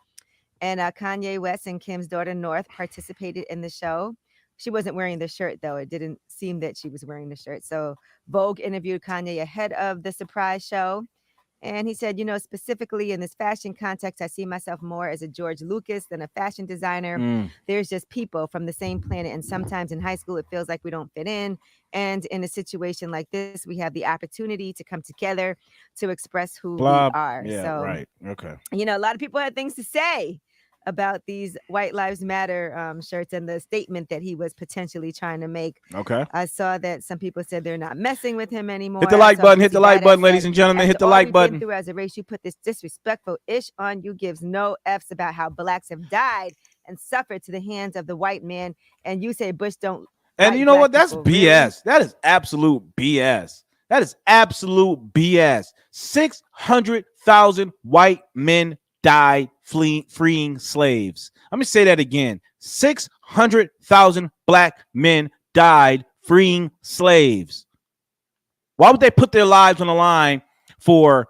And Kanye West and Kim's daughter North participated in the show. She wasn't wearing the shirt, though. It didn't seem that she was wearing the shirt. So Vogue interviewed Kanye ahead of the surprise show. And he said, specifically in this fashion context, I see myself more as a George Lucas than a fashion designer. There's just people from the same planet. And sometimes in high school, it feels like we don't fit in. And in a situation like this, we have the opportunity to come together to express who we are. Yeah, so, right. Okay. A lot of people had things to say about these White Lives Matter shirts and the statement that he was potentially trying to make. Okay. I saw that some people said they're not messing with him anymore. Hit the like button. Hit the like button, ladies and gentlemen. Hit the like button. Through as a race, you put this disrespectful ish on you, gives no F's about how blacks have died and suffered to the hands of the white man. And you say Bush don't. And you know what? That's BS. Really? That is absolute BS. That is absolute BS. 600,000 white men died freeing slaves. Let me say that again. 600,000 black men died freeing slaves. Why would they put their lives on the line for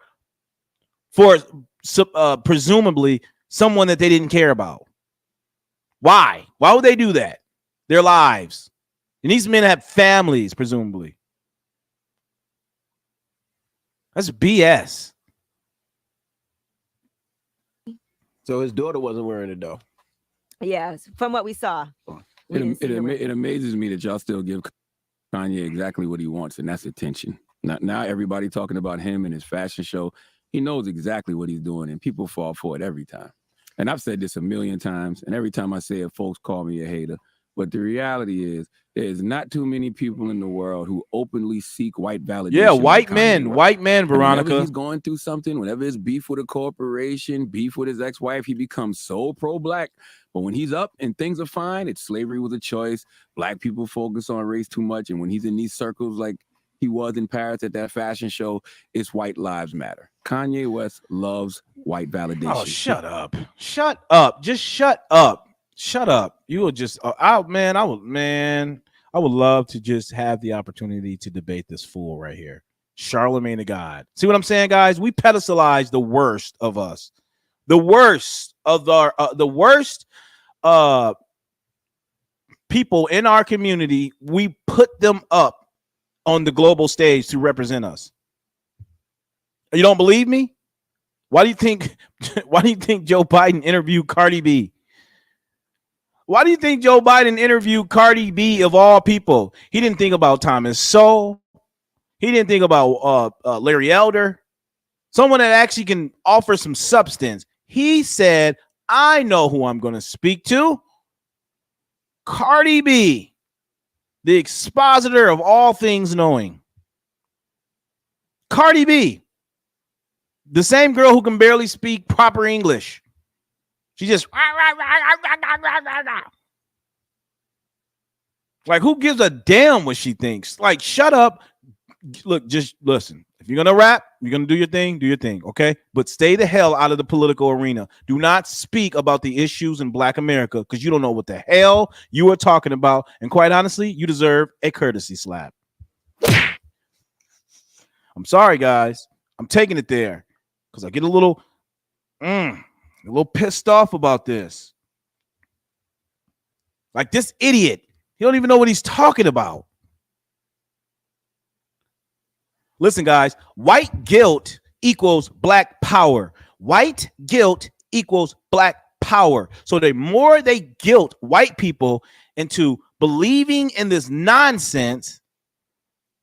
presumably someone that they didn't care about? Why? Why would they do that? Their lives. And these men have families, presumably. That's BS. So his daughter wasn't wearing it, though. Yes, from what we saw. It amazes me that y'all still give Kanye exactly what he wants, and that's attention. Now everybody talking about him and his fashion show. He knows exactly what he's doing, and people fall for it every time. And I've said this a million times, and every time I say it, folks call me a hater. But the reality is, there's not too many people in the world who openly seek white validation. Yeah, white men, Veronica. Whenever he's going through something, whenever it's beef with a corporation, beef with his ex-wife, he becomes so pro-black. But when he's up and things are fine, it's slavery was a choice. Black people focus on race too much. And when he's in these circles like he was in Paris at that fashion show, it's White Lives Matter. Kanye West loves white validation. Oh, shut up. Shut up. Just shut up. Shut up. You will just I would love to just have the opportunity to debate this fool right here. Charlemagne the God. See what I'm saying, guys? We pedestalize the worst of us. The worst of the worst people in our community. We put them up on the global stage to represent us. You don't believe me? Why do you think Joe Biden interviewed Cardi B? Why do you think Joe Biden interviewed Cardi B of all people? He didn't think about Thomas Sowell. He didn't think about Larry Elder, someone that actually can offer some substance. He said, I know who I'm going to speak to. Cardi B, the expositor of all things knowing. Cardi B, the same girl who can barely speak proper English. She just like, who gives a damn what she thinks? Like, shut up. Look, just listen. If you're gonna rap, you're gonna do your thing, okay? But stay the hell out of the political arena. Do not speak about the issues in Black America because you don't know what the hell you are talking about. And quite honestly, you deserve a courtesy slap. I'm sorry, guys. I'm taking it there because I get a little pissed off about this. Like this idiot, he don't even know what he's talking about. Listen, guys, white guilt equals Black power. White guilt equals Black power. So the more they guilt white people into believing in this nonsense,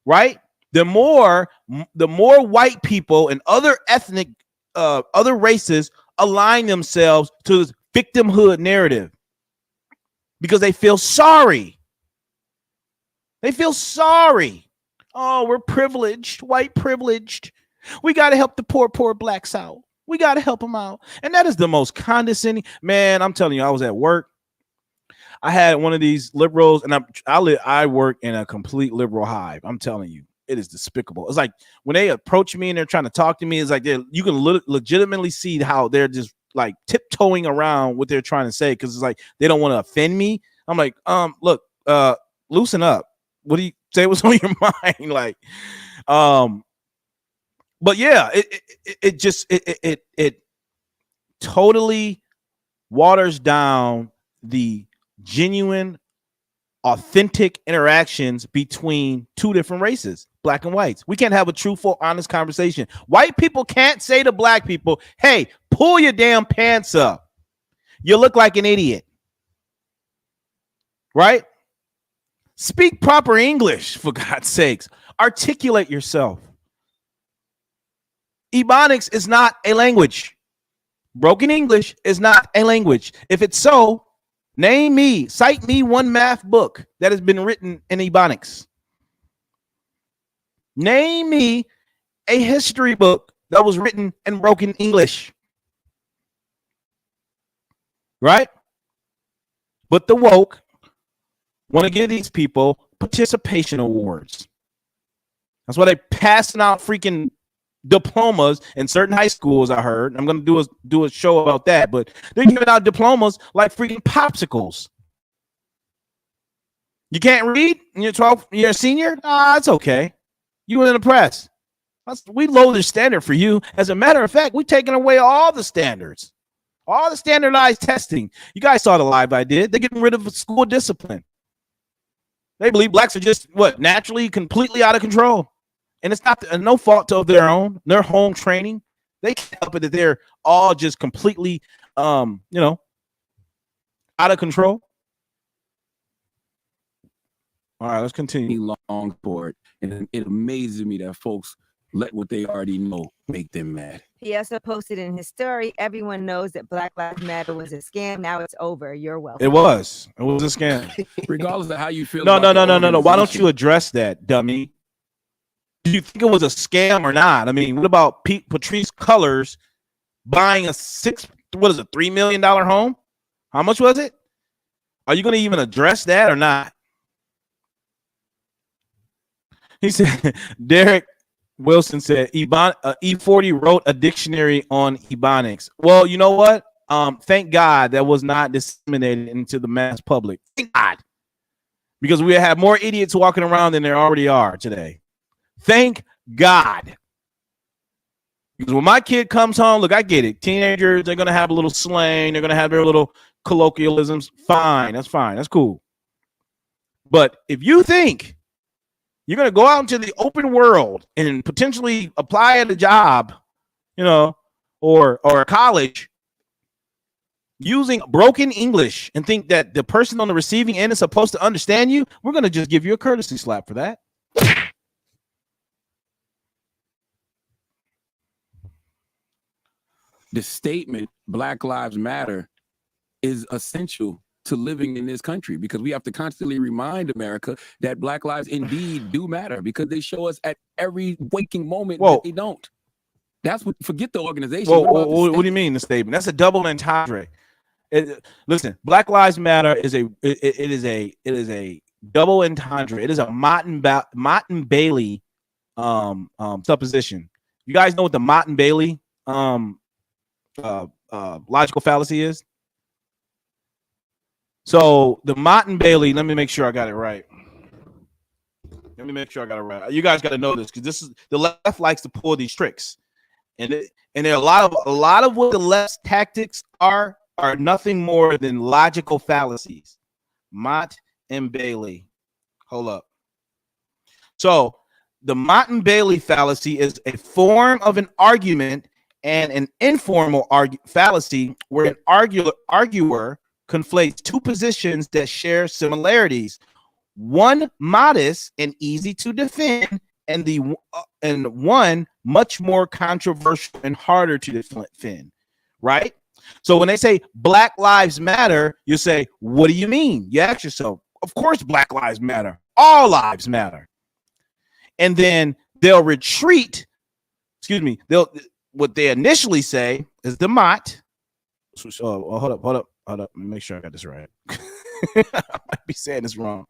right? The more white people and other ethnic, other races align themselves to this victimhood narrative because they feel sorry. They feel sorry. Oh, we're privileged, white privileged. We got to help the poor Blacks out. We got to help them out. And that is the most condescending. Man, I'm telling you, I was at work. I had one of these liberals, and I work in a complete liberal hive. I'm telling you, it is despicable. It's like when they approach me and they're trying to talk to me, it's like you can legitimately see how they're just like tiptoeing around what they're trying to say because it's like they don't want to offend me. I'm like, look, loosen up. What do you say? What's on your mind? Like, but yeah, it totally waters down the genuine, authentic interactions between two different races, Black and whites. We can't have a truthful, honest conversation. White people can't say to Black people, hey, pull your damn pants up. You look like an idiot. Right? Speak proper English, for God's sakes. Articulate yourself. Ebonics is not a language. Broken English is not a language. If it's so, cite me one math book that has been written in Ebonics. Name me a history book that was written in broken English. Right? But the woke want to give these people participation awards. That's why they're passing out freaking diplomas in certain high schools, I heard. I'm going to do a show about that, but they're giving out diplomas like freaking popsicles. You can't read? You're 12, you're a senior? It's okay. You were in the press. We lower the standard for you. As a matter of fact, we're taking away all the standards, all the standardized testing. You guys saw the live I did. They're getting rid of school discipline. They believe Blacks are just naturally completely out of control. And it's not no fault of their own, their home training. They can't help it that they're all just completely, out of control. All right, let's continue. Long for it. And it amazes me that folks let what they already know make them mad. He also posted in his story, everyone knows that Black Lives Matter was a scam. Now it's over. You're welcome. It was a scam. Regardless of how you feel. No. Why don't you address that, dummy? Do you think it was a scam or not? I mean, what about Patrice Cullors buying a $3 million home? How much was it? Are you going to even address that or not? He said, Derek Wilson said, E40 wrote a dictionary on Ebonics. Well, you know what? Thank God that was not disseminated into the mass public. Thank God. Because we have more idiots walking around than there already are today. Thank God. Because when my kid comes home, look, I get it. Teenagers, they're going to have a little slang. They're going to have their little colloquialisms. Fine. That's fine. That's cool. But if you think You're going to go out into the open world and potentially apply at a job, you know, or a college using broken English and think that the person on the receiving end is supposed to understand you. We're going to just give you a courtesy slap for that. The statement Black Lives Matter is essential to living in this country, because we have to constantly remind America that Black lives indeed do matter, because they show us at every waking moment that they don't. That's what, forget the organization. What do you mean the statement? That's a double entendre. Listen, Black Lives Matter is it is a double entendre. It is a Motte and Bailey supposition. You guys know what the Motte and Bailey logical fallacy is? So the Motte and Bailey, let me make sure I got it right. You guys got to know this, because this is the left likes to pull these tricks, and there are a lot of what the left's tactics are nothing more than logical fallacies. Motte and Bailey. Hold up. So the Motte and Bailey fallacy is a form of an argument and an informal fallacy where an arguer conflates two positions that share similarities, one modest and easy to defend, and one much more controversial and harder to defend, right? So when they say Black Lives Matter, you say, what do you mean? You ask yourself, of course Black Lives Matter. All lives matter. And then they'll retreat, what they initially say is the Motte. Hold up. Let me make sure I got this right. I might be saying this wrong.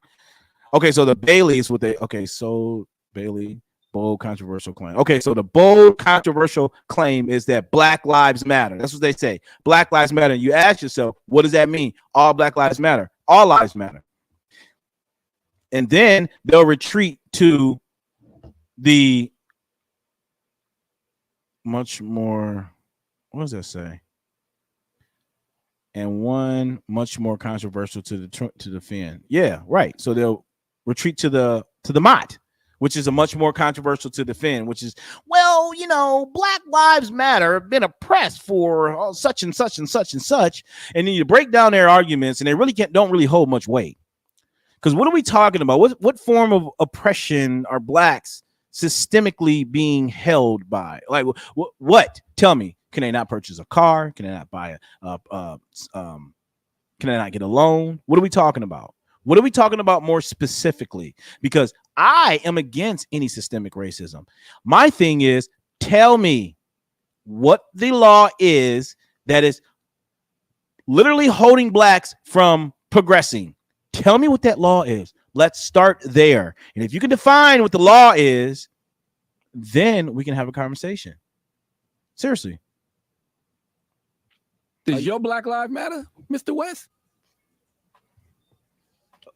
Okay, so the Bailey is what they, so Bailey, bold controversial claim. Okay, so the bold controversial claim is that Black Lives Matter. That's what they say. Black Lives Matter. You ask yourself, what does that mean? All Black Lives matter. All lives matter. And then they'll retreat to the much more, what does that say? And one much more controversial to defend. Yeah, right. So they'll retreat to the Motte, which is a much more controversial to defend, which is, well, you know, Black Lives Matter have been oppressed for such and such and such and such. And then you break down their arguments and they really don't really hold much weight. Because what are we talking about? What form of oppression are blacks systemically being held by? Like what? Tell me. Can they not purchase a car? Can they not buy can they not get a loan? What are we talking about? What are we talking about more specifically? Because I am against any systemic racism. My thing is, tell me what the law is that is literally holding blacks from progressing. Tell me what that law is. Let's start there. And if you can define what the law is, then we can have a conversation. Seriously. Does your Black Lives Matter, Mr. West?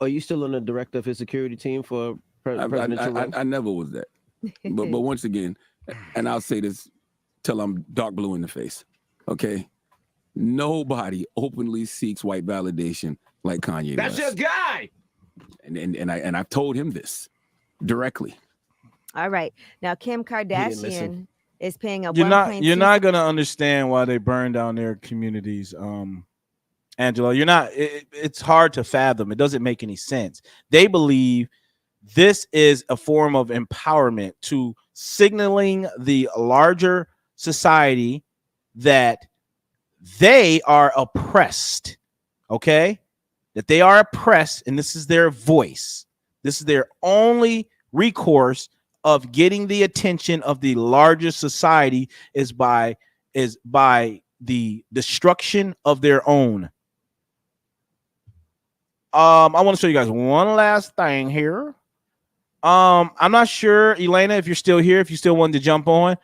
Are you still on the director of his security team for President Trump? I never was that. But once again, and I'll say this till I'm dark blue in the face, okay? Nobody openly seeks white validation like Kanye That's does. your guy. And I've told him this directly. All right. Now, Kim Kardashian is paying a you're not going to understand why they burn down their communities. Angela, it's hard to fathom. It doesn't make any sense. They believe this is a form of empowerment to signaling the larger society that they are oppressed. Okay? That they are oppressed, and this is their voice. This is their only recourse of getting the attention of the larger society is by the destruction of their own. I want to show you guys one last thing here. I'm not sure, Elena, if you're still here, if you still wanted to jump on.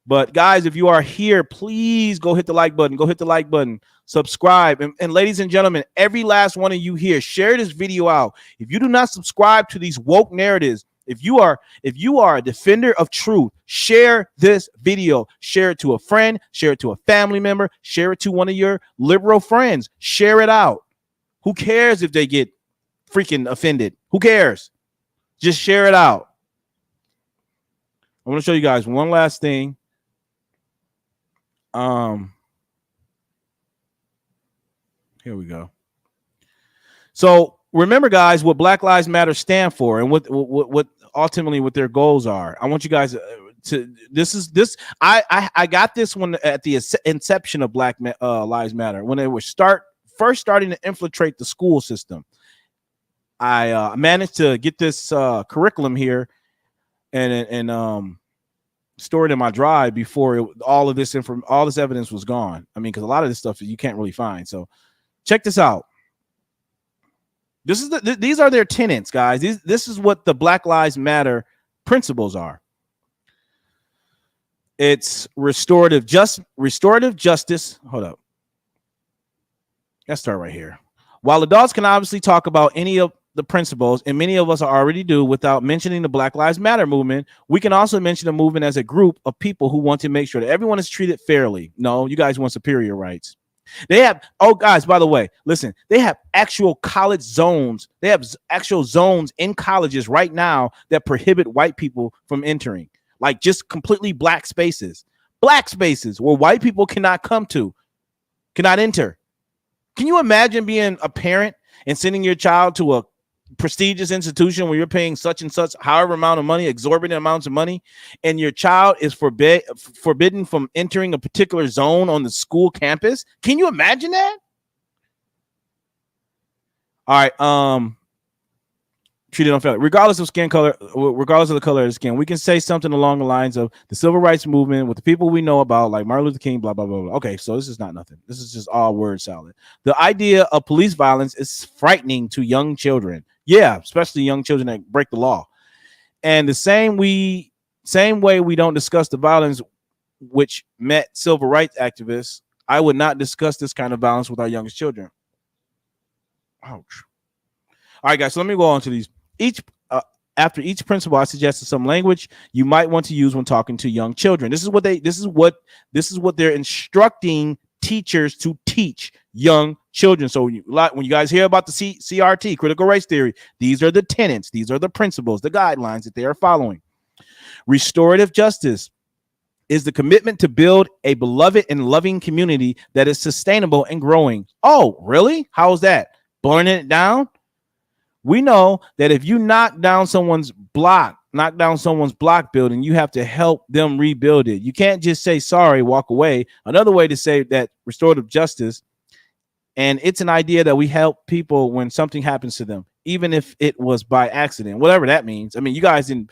But guys, if you are here, please go hit the like button. Go hit the like button. Subscribe. And ladies and gentlemen, every last one of you here, share this video out. If you do not subscribe to these woke narratives, if you are a defender of truth, share this video. Share it to a friend. Share it to a family member. Share it to one of your liberal friends. Share it out. Who cares if they get freaking offended? Who cares? Just share it out. I want to show you guys one last thing. Here we go. So remember, guys, what Black Lives Matter stand for, and what ultimately what their goals are. I want you guys to. I got this one at the inception of Black Lives Matter, when they were first starting to infiltrate the school system. I managed to get this curriculum here and store it in my drive before all this evidence was gone. I mean, because a lot of this stuff you can't really find. So check this out. These are their tenets, guys. This is what the Black Lives Matter principles are. It's restorative justice. Hold up. Let's start right here. While adults can obviously talk about any of the principles, and many of us already do, without mentioning the Black Lives Matter movement, we can also mention the movement as a group of people who want to make sure that everyone is treated fairly. No, you guys want superior rights. They have, oh guys, by the way, listen, they have actual college zones. They have actual zones in colleges right now that prohibit white people from entering, like just completely black spaces where white people cannot enter. Can you imagine being a parent and sending your child to a prestigious institution where you're paying such and such however amount of money, exorbitant amounts of money, and your child is forbidden from entering a particular zone on the school campus? Can you imagine that? All right, treated unfairly, regardless of skin color, regardless of the color of the skin. We can say something along the lines of the civil rights movement with the people we know about, like Martin Luther King, blah, blah, blah, blah. Okay, so this is not nothing. This is just all word salad. The idea of police violence is frightening to young children. Yeah, especially young children that break the law. And the same way we don't discuss the violence which met civil rights activists, I would not discuss this kind of violence with our youngest children. Ouch. All right, guys, so let me go on to these. After each principle, I suggested some language you might want to use when talking to young children. This is what they're instructing teachers to teach young children. So when you guys hear about the CRT, critical race theory, these are the tenets, these are the principles, the guidelines that they are following. Restorative justice is the commitment to build a beloved and loving community that is sustainable and growing. Oh, really? How is that? Burning it down? We know that if you knock down someone's block building, you have to help them rebuild it. You can't just say sorry, walk away. Another way to say that restorative justice, and it's an idea that we help people when something happens to them, even if it was by accident, whatever that means. I mean, you guys did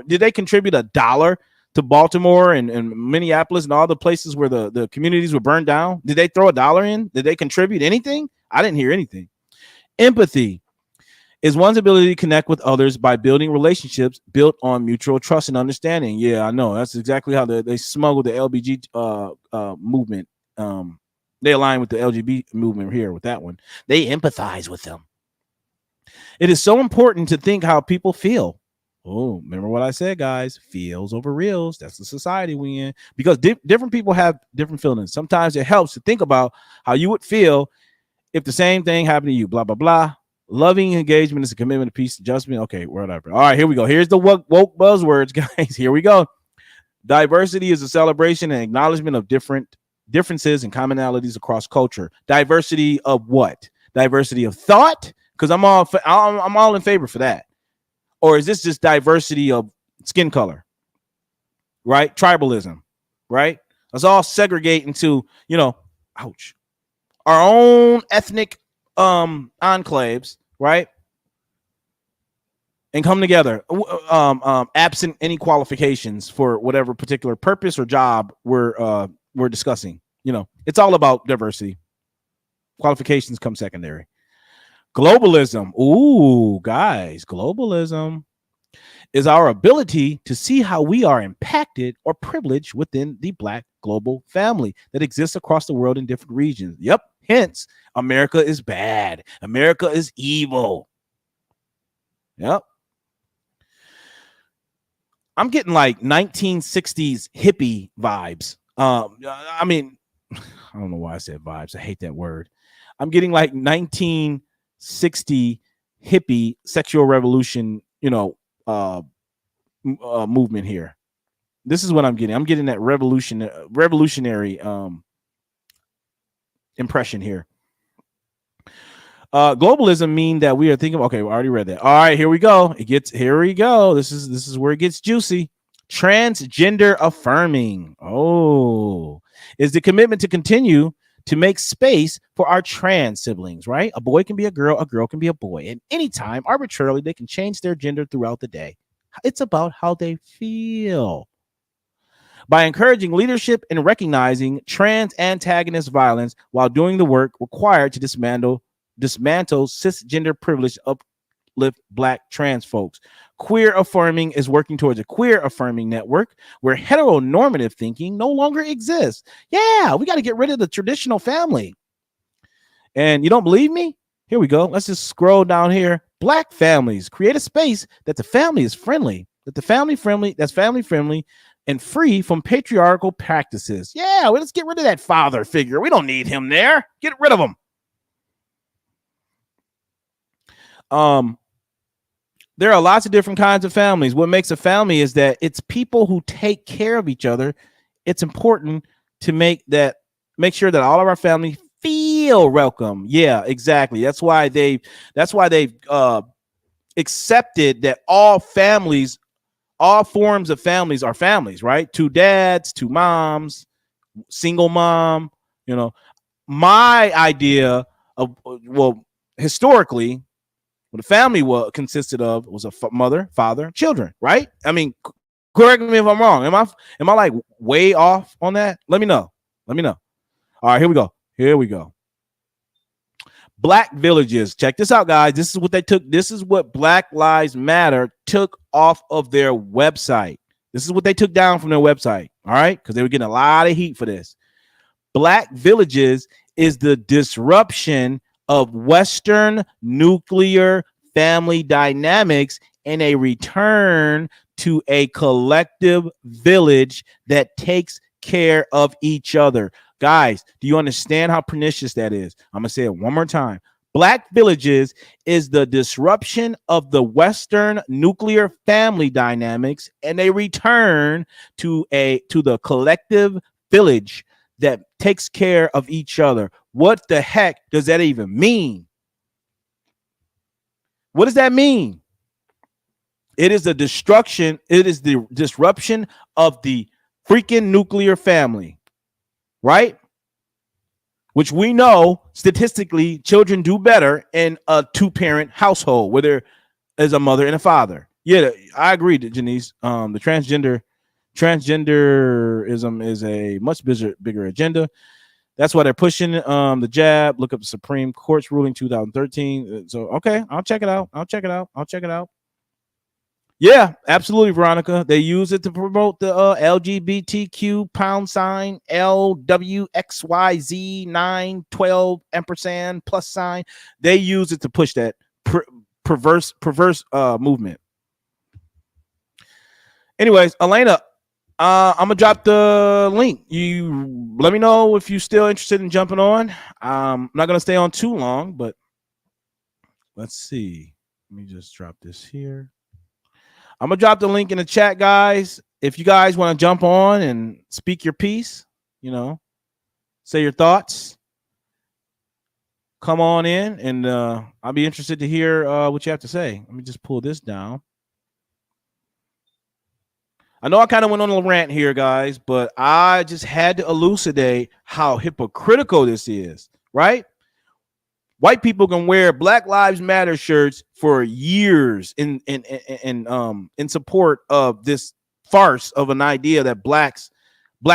they contribute $1 to Baltimore and Minneapolis and all the places where the communities were burned down? Did they throw $1 in? Did they contribute anything? I didn't hear anything. Empathy is one's ability to connect with others by building relationships built on mutual trust and understanding. Yeah, I know. That's exactly how they smuggled the LBG movement. They align with the LGBT movement here with that one. They empathize with them. It is so important to think how people feel. Oh, remember what I said, guys? Feels over reals. That's the society we in. Because different people have different feelings. Sometimes it helps to think about how you would feel if the same thing happened to you. Blah, blah, blah. Loving engagement is a commitment to peace, adjustment. Okay, whatever. All right, here we go. Here's the woke buzzwords, guys. Here we go. Diversity is a celebration and acknowledgement of differences and commonalities across culture. Diversity of what? Diversity of thought? Because I'm all in favor for that. Or is this just diversity of skin color? Right? Tribalism. Right? Let's all segregate into, ouch, our own ethnic enclaves, right? And come together, absent any qualifications for whatever particular purpose or job we're discussing. It's all about diversity. Qualifications come secondary. Globalism. Ooh, guys, globalism is our ability to see how we are impacted or privileged within the Black global family that exists across the world in different regions. Yep. Hence, America is bad. America is evil. Yep. I'm getting like 1960s hippie vibes. I mean, I don't know why I said vibes. I hate that word. I'm getting like 1960 hippie sexual revolution, movement here. This is what I'm getting. I'm getting that revolutionary impression here. Globalism mean that we are thinking. Okay, we already read that. All right, here we go. Here we go. This is where it gets juicy. Transgender affirming. Oh, is the commitment to continue to make space for our trans siblings, right? A boy can be a girl can be a boy. And anytime, arbitrarily, they can change their gender throughout the day. It's about how they feel. By encouraging leadership and recognizing trans antagonist violence while doing the work required to dismantle cisgender privilege, uplift Black trans folks. Queer affirming is working towards a queer affirming network where heteronormative thinking no longer exists. Yeah, we got to get rid of the traditional family. And you don't believe me? Here we go. Let's just scroll down here. Black families create a space that the family is friendly, that's family friendly and free from patriarchal practices. Yeah, well, let's get rid of that father figure. We don't need him there. Get rid of him. There are lots of different kinds of families. What makes a family is that it's people who take care of each other. It's important to make sure that all of our family feel welcome. Yeah, exactly. That's why they've accepted that all forms of families are families, right? 2 dads, 2 moms, single mom. You know, my idea of, well, historically, what a family consisted of was a mother, father, children, right? I mean, correct me if I'm wrong. Am I like way off on that? Let me know. All right, here we go. Black villages. Check this out, guys. This is what they took. This is what Black Lives Matter took off of their website. This is what they took down from their website. All right, because they were getting a lot of heat for this. Black villages is the disruption of Western nuclear family dynamics and a return to a collective village that takes care of each other. Guys, do you understand how pernicious that is? I'm going to say it one more time. Black villages is the disruption of the Western nuclear family dynamics and a return to the collective village that takes care of each other. What the heck does that even mean? What does that mean? It is the disruption of the freaking nuclear family, right? Which we know statistically children do better in a 2-parent household where there is a mother and a father. Yeah, I agree, Janice. The transgenderism is a much bigger agenda. That's why they're pushing the jab. Look up the Supreme Court's ruling 2013. So, okay, I'll check it out. Yeah, absolutely, Veronica. They use it to promote the LGBTQ #LWXYZ 912 ampersand plus sign. They use it to push that perverse movement. Anyways, Elena, I'm gonna drop the link. You let me know if you're still interested in jumping on. I'm not gonna stay on too long, but let's see. Let me just drop this here. I'm gonna drop the link in the chat, guys. If you guys want to jump on and speak your piece, say your thoughts, come on in, and I'll be interested to hear what you have to say. Let me just pull this down. I know I kind of went on a rant here, guys, but I just had to elucidate how hypocritical this is, right? White people can wear Black Lives Matter shirts for years in support of this farce of an idea that Black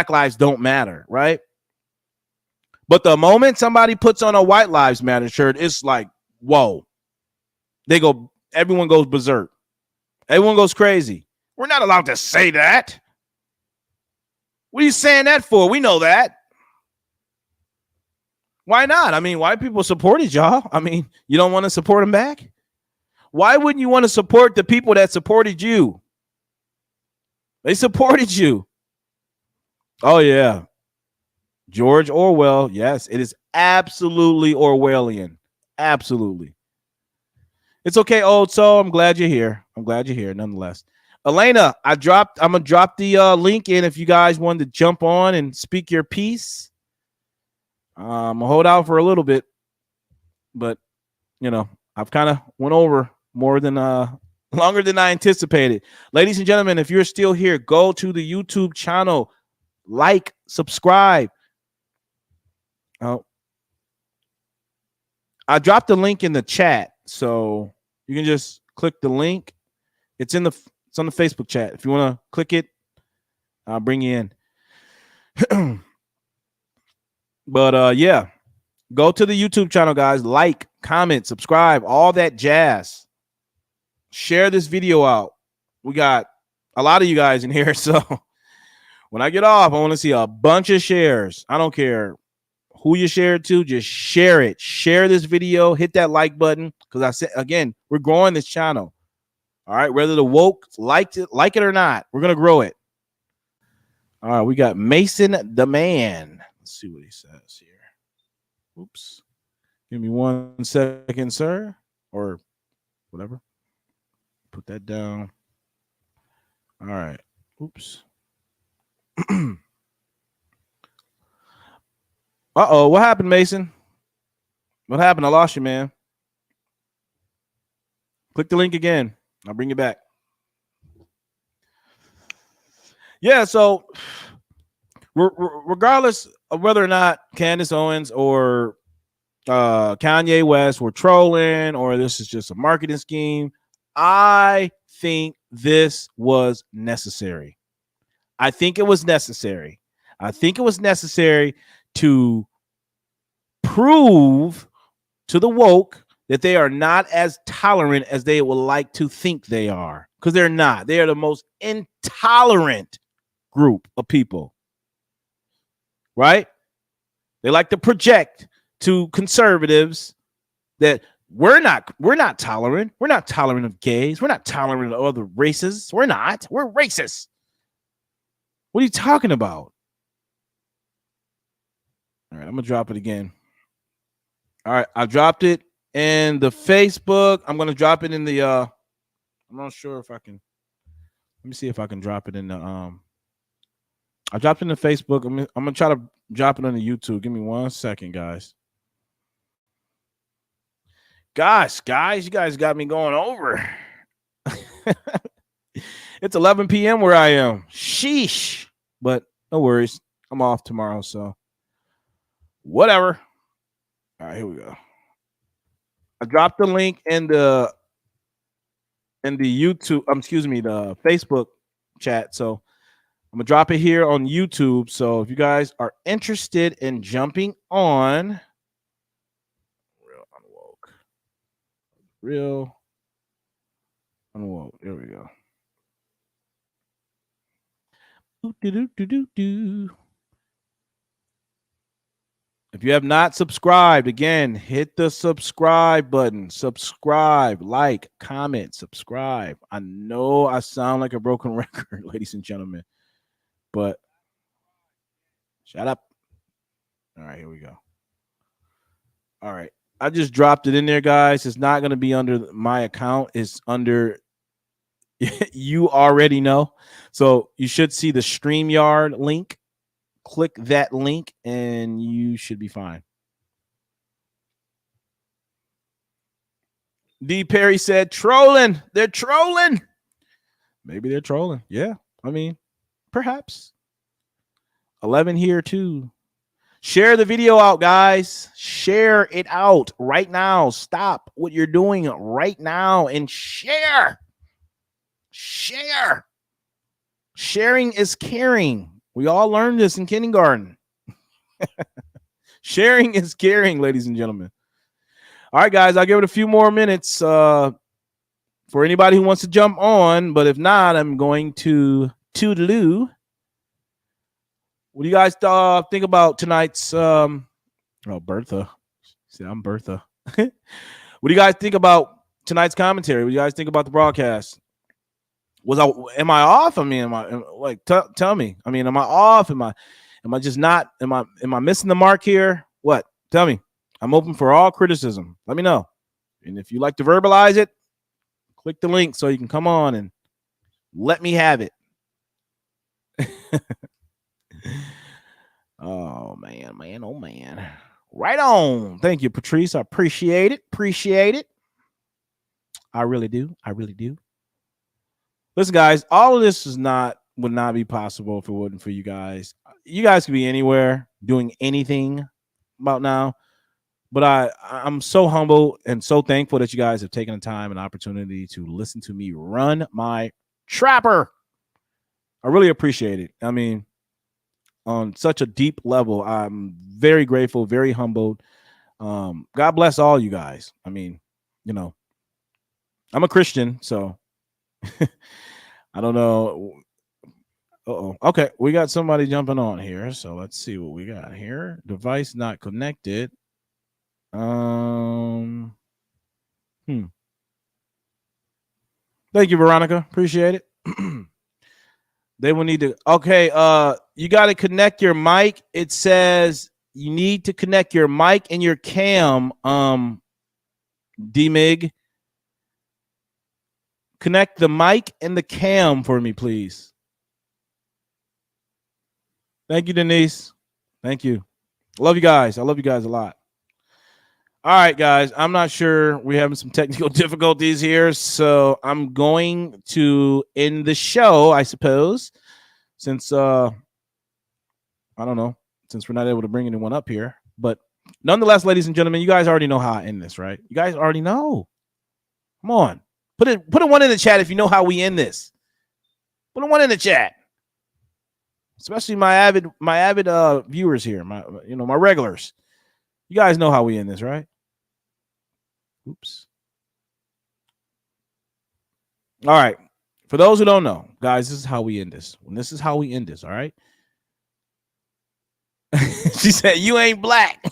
lives don't matter, right? But the moment somebody puts on a White Lives Matter shirt, it's like, whoa. Everyone goes berserk. Everyone goes crazy. We're not allowed to say that. What are you saying that for? We know that. Why not? I mean, white people supported y'all. I mean, you don't want to support them back? Why wouldn't you want to support the people that supported you? They supported you. Oh, yeah. George Orwell. Yes, it is absolutely Orwellian. Absolutely. It's okay, old soul. I'm glad you're here. Nonetheless. Elena, I'm gonna drop the link in if you guys wanted to jump on and speak your piece. I'm gonna hold out for a little bit, but you know, I've kind of went over more than longer than I anticipated. Ladies and gentlemen, if you're still here, go to the YouTube channel, like, subscribe. I dropped the link in the chat, so you can just click the link. It's on the Facebook chat. If you want to click it, I'll bring you in. But yeah, go to the YouTube channel, guys. Like, comment, subscribe, all that jazz. Share this video out. We got a lot of you guys in here, so when I get off, I want to see a bunch of shares. I don't care who you share it to, just share it. Share this video, hit that like button, because I said again, we're growing this channel. All right, whether the woke like it or not, we're gonna grow it. All right, we got Mason the Man. Let's see what he says here. Oops. Give me 1 second, sir, or whatever. Put that down. All right. Oops. Uh-oh, what happened, Mason? What happened? I lost you, man. Click the link again. I'll bring you back. Yeah, so regardless of whether or not Candace Owens or Kanye West were trolling or this is just a marketing scheme, I think this was necessary. I think it was necessary. I think it was necessary to prove to the woke that they are not as tolerant as they would like to think they are, because they're not. They are the most intolerant group of people, right? They like to project to conservatives that we're not tolerant. We're not tolerant of gays. We're not tolerant of other races. We're not. We're racist. What are you talking about? All right, I'm gonna drop it again. All right, I dropped it in the Facebook. I'm gonna drop it in the I'm not sure if I can. Let me see if I can drop it in the I dropped it in the Facebook. I'm gonna try to drop it on the YouTube. Give me 1 second, guys. Gosh, guys, you guys got me going over. It's 11 p.m. where I am. Sheesh. But no worries. I'm off tomorrow, so whatever. All right, here we go. I dropped the link in the YouTube, the Facebook chat. So I'm gonna drop it here on YouTube. So if you guys are interested in jumping on Real Unwoke. There we go. If you have not subscribed, again, hit the subscribe button. Subscribe, like, comment, subscribe. I know I sound like a broken record, ladies and gentlemen, but shut up. All right, here we go. All right. I just dropped it in there, guys. It's not going to be under my account. It's under you already know. So you should see the StreamYard link. Click that link and you should be fine. D. Perry said, trolling. They're trolling. Maybe they're trolling. Yeah. I mean, perhaps. 11 here too. Share the video out, guys. Share it out right now. Stop what you're doing right now and share. Share. Sharing is caring. We all learned this in kindergarten. Sharing is caring, ladies and gentlemen. All right, guys, I'll give it a few more minutes for anybody who wants to jump on. But if not, I'm going to toodaloo. What do you guys think about tonight's Bertha? See, I'm Bertha. What do you guys think about tonight's commentary? What do you guys think about the broadcast? Am I off? I mean, tell me. I mean, am I off? Am I just not? Am I missing the mark here? What? Tell me. I'm open for all criticism. Let me know. And if you like to verbalize it, click the link so you can come on and Let me have it. Oh man, oh man. Right on. Thank you, Patrice. I appreciate it. I really do. Listen, guys, all of this would not be possible if it wasn't for you guys. You guys could be anywhere doing anything about now. But I'm so humble and so thankful that you guys have taken the time and opportunity to listen to me run my trapper. I really appreciate it. I mean, on such a deep level, I'm very grateful, very humbled. God bless all you guys. I mean, you know, I'm a Christian, so I don't know. Okay, we got somebody jumping on here, so let's see what we got here. Device not connected. Thank you, Veronica. Appreciate it. They will need to. Okay, you got to connect your mic. It says you need to connect your mic and your cam. D-Mig, connect the mic and the cam for me, please. Thank you, Denise. Thank you. Love you guys. I love you guys a lot. All right, guys. I'm not sure. We're having some technical difficulties here, so I'm going to end the show, I suppose, since I don't know, since we're not able to bring anyone up here. But nonetheless, ladies and gentlemen, you guys already know how I end this, right? You guys already know. Come on, put a one in the chat if you know how we end this. Put a one in the chat, especially my avid viewers here, my regulars. You guys know how we end this, right? Oops. All right. For those who don't know, guys, this is how we end this. This is how we end this, all right? She said, you ain't black.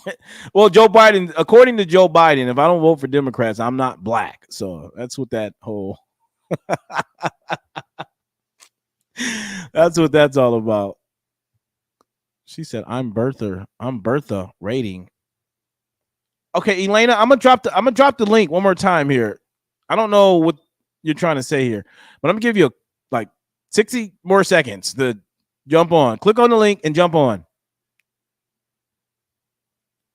Well, Joe Biden, according to Joe Biden, if I don't vote for Democrats, I'm not black. So that's what that whole that's what that's all about. She said, I'm Bertha rating. Okay, Elena, I'm gonna drop the link one more time here. I don't know what you're trying to say here, but I'm gonna give you like 60 more seconds to jump on. Click on the link and jump on.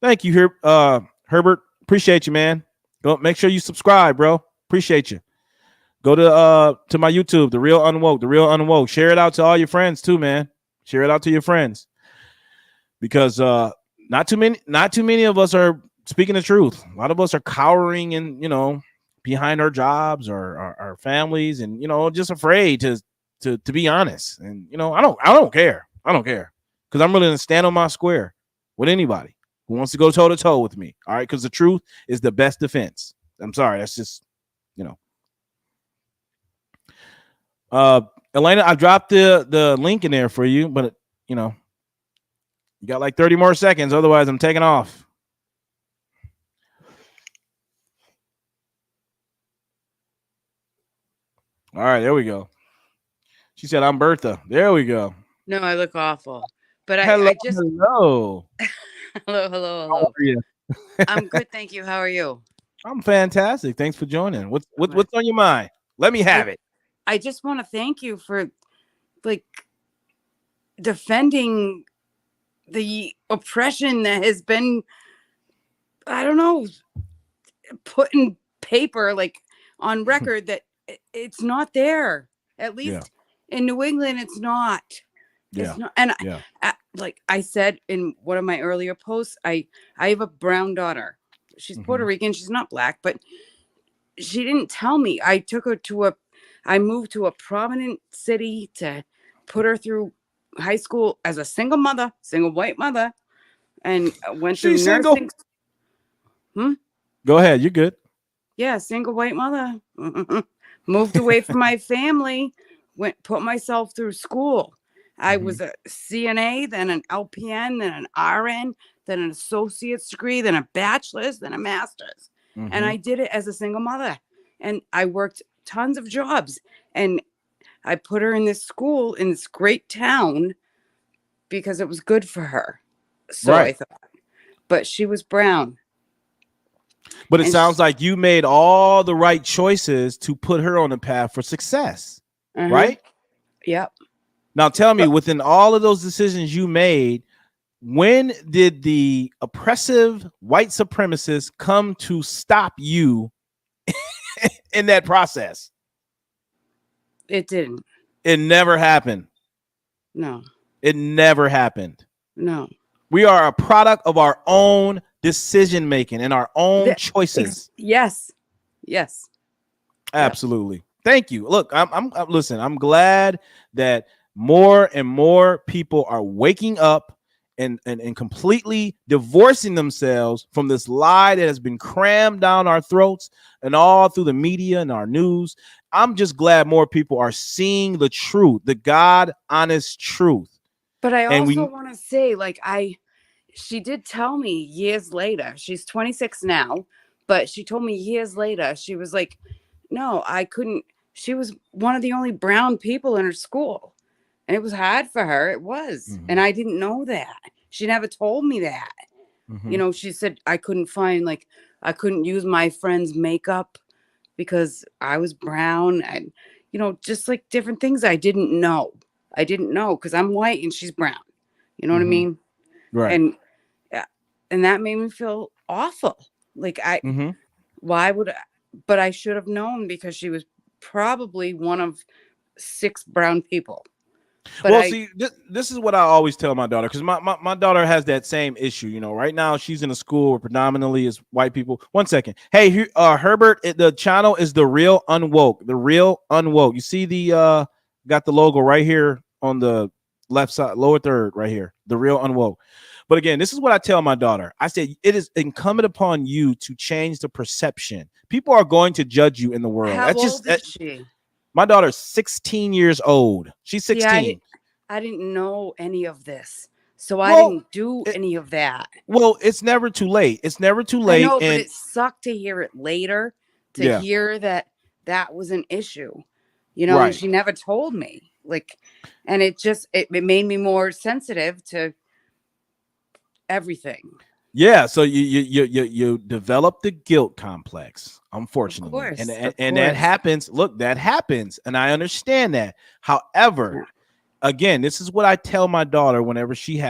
Thank you, Herbert. Appreciate you, man. Go make sure you subscribe, bro. Appreciate you. Go to my YouTube, The Real Unwoke. Share it out to all your friends too, man. Share it out to your friends. Because not too many of us are speaking the truth. A lot of us are cowering and behind our jobs or our families and just afraid to be honest. And I don't care. Because I'm willing to stand on my square with anybody who wants to go toe to toe with me. All right, because the truth is the best defense. I'm sorry, that's just Elena, I dropped the link in there for you, but you got like 30 more seconds. Otherwise, I'm taking off. All right, there we go. She said, I'm Bertha. There we go. No, I look awful. But Hello. I just Hello. hello. How are you? I'm good, thank you. How are you? I'm fantastic. Thanks for joining. What's on your mind? Let me have it. I just want to thank you for defending the oppression that has been, I don't know, put in paper, on record that it's not there. At least in New England, it's not. Yeah. It's not. And like I said in one of my earlier posts, I have a brown daughter. She's Puerto Rican. She's not black, but she didn't tell me. I moved to a prominent city to put her through high school as a single white mother, and went through nursing. Go ahead. You're good. Yeah, single white mother. Moved away from my family, put myself through school. I was a CNA, then an LPN, then an RN, then an associate's degree, then a bachelor's, then a master's. And I did it as a single mother. And I worked tons of jobs. And I put her in this school in this great town because it was good for her. So I thought, but she was brown. But it sounds like you made all the right choices to put her on the path for success. right? Yep. Now tell me, within all of those decisions you made, when did the oppressive white supremacists come to stop you in that process? It didn't. It never happened. No. It never happened. No. We are a product of our own decision making and our own choices. Yes. Yes. Absolutely. Yep. Thank you. Look, I'm listen, I'm glad that more and more people are waking up and completely divorcing themselves from this lie that has been crammed down our throats and all through the media and our news. I'm just glad more people are seeing the truth, the God honest truth. But I also want to say, like, she did tell me years later, she's 26 now, but she told me years later, she was like, no, I couldn't. She was one of the only brown people in her school. And it was hard for her. It was. Mm-hmm. And I didn't know that. She never told me that. Mm-hmm. You know, she said I couldn't use my friend's makeup because I was brown. And, you know, just like different things I didn't know. I didn't know because I'm white and she's brown. You know what I mean? Right. And that made me feel awful. Like why would I? But I should have known because she was probably one of 6 brown people. But see, this is what I always tell my daughter, because my daughter has that same issue. You know, right now she's in a school where predominantly is white people. One second. Hey, Herbert, the channel is The Real Unwoke. The Real Unwoke. You see the got the logo right here on the left side, lower third right here. The Real Unwoke. But again, this is what I tell my daughter. I said, it is incumbent upon you to change the perception. People are going to judge you in the world. How old is she? My daughter's 16 years old. She's 16. See, I didn't know any of this. So I didn't do any of that. Well, it's never too late. It's never too late. I know, but it sucked to hear it later, to hear that was an issue. You know, and she never told me. Like, and it made me more sensitive to everything. Yeah, so you develop the guilt complex, unfortunately, of course. That happens. Look, that happens, and I understand that. However, again, this is what I tell my daughter whenever she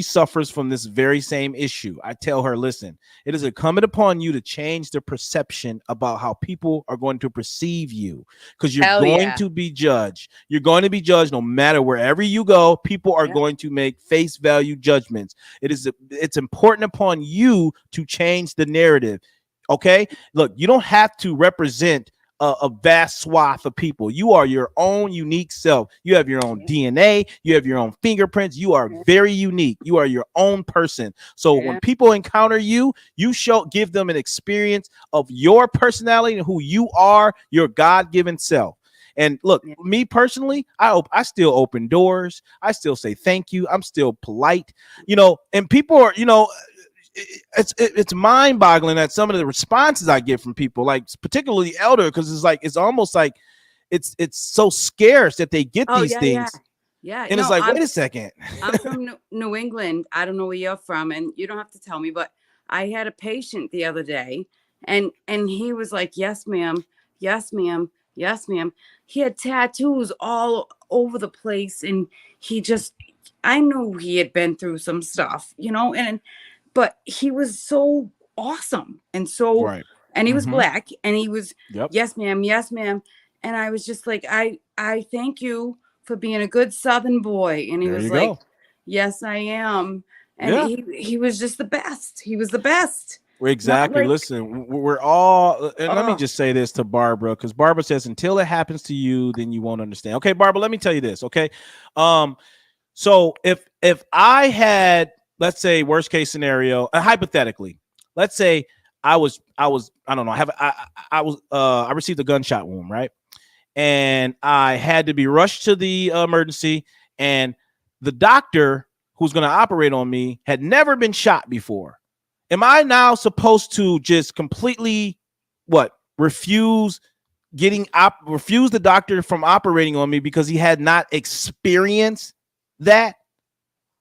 suffers from this very same issue. I tell her, listen, it is incumbent upon you to change the perception about how people are going to perceive you, because you're going to be judged. You're going to be judged no matter wherever you go. People are going to make face value judgments. It's important upon you to change the narrative. Okay, look, you don't have to represent a vast swath of people. You are your own unique self. You have your own DNA. You have your own fingerprints. You are very unique. You are your own person. So when people encounter you, give them an experience of your personality and who you are, your God-given self. And look, me personally, I still open doors. I still say thank you. I'm still polite, you know, and people are, you know, it's mind-boggling at some of the responses I get from people, like particularly elder, because it's almost like it's so scarce that they get these things. Yeah. And it's like, wait a second. I'm from New England. I don't know where you're from, and you don't have to tell me, but I had a patient the other day, and he was like, yes, ma'am. Yes, ma'am. Yes, ma'am. He had tattoos all over the place, and I knew he had been through some stuff, you know, but he was so awesome and and he was black, and he was yes ma'am, yes ma'am, and I was just like, I thank you for being a good Southern boy, and he was like, yes I am, and he was just the best. He was the best. Exactly. Listen, we're all, and let me just say this to Barbara, because Barbara says until it happens to you, then you won't understand. Okay, Barbara, let me tell you this. Okay, so if I had, let's say, worst case scenario, hypothetically, let's say I don't know, I received a gunshot wound, right? And I had to be rushed to the emergency, and the doctor who's going to operate on me had never been shot before. Am I now supposed to just completely refuse the doctor from operating on me because he had not experienced that?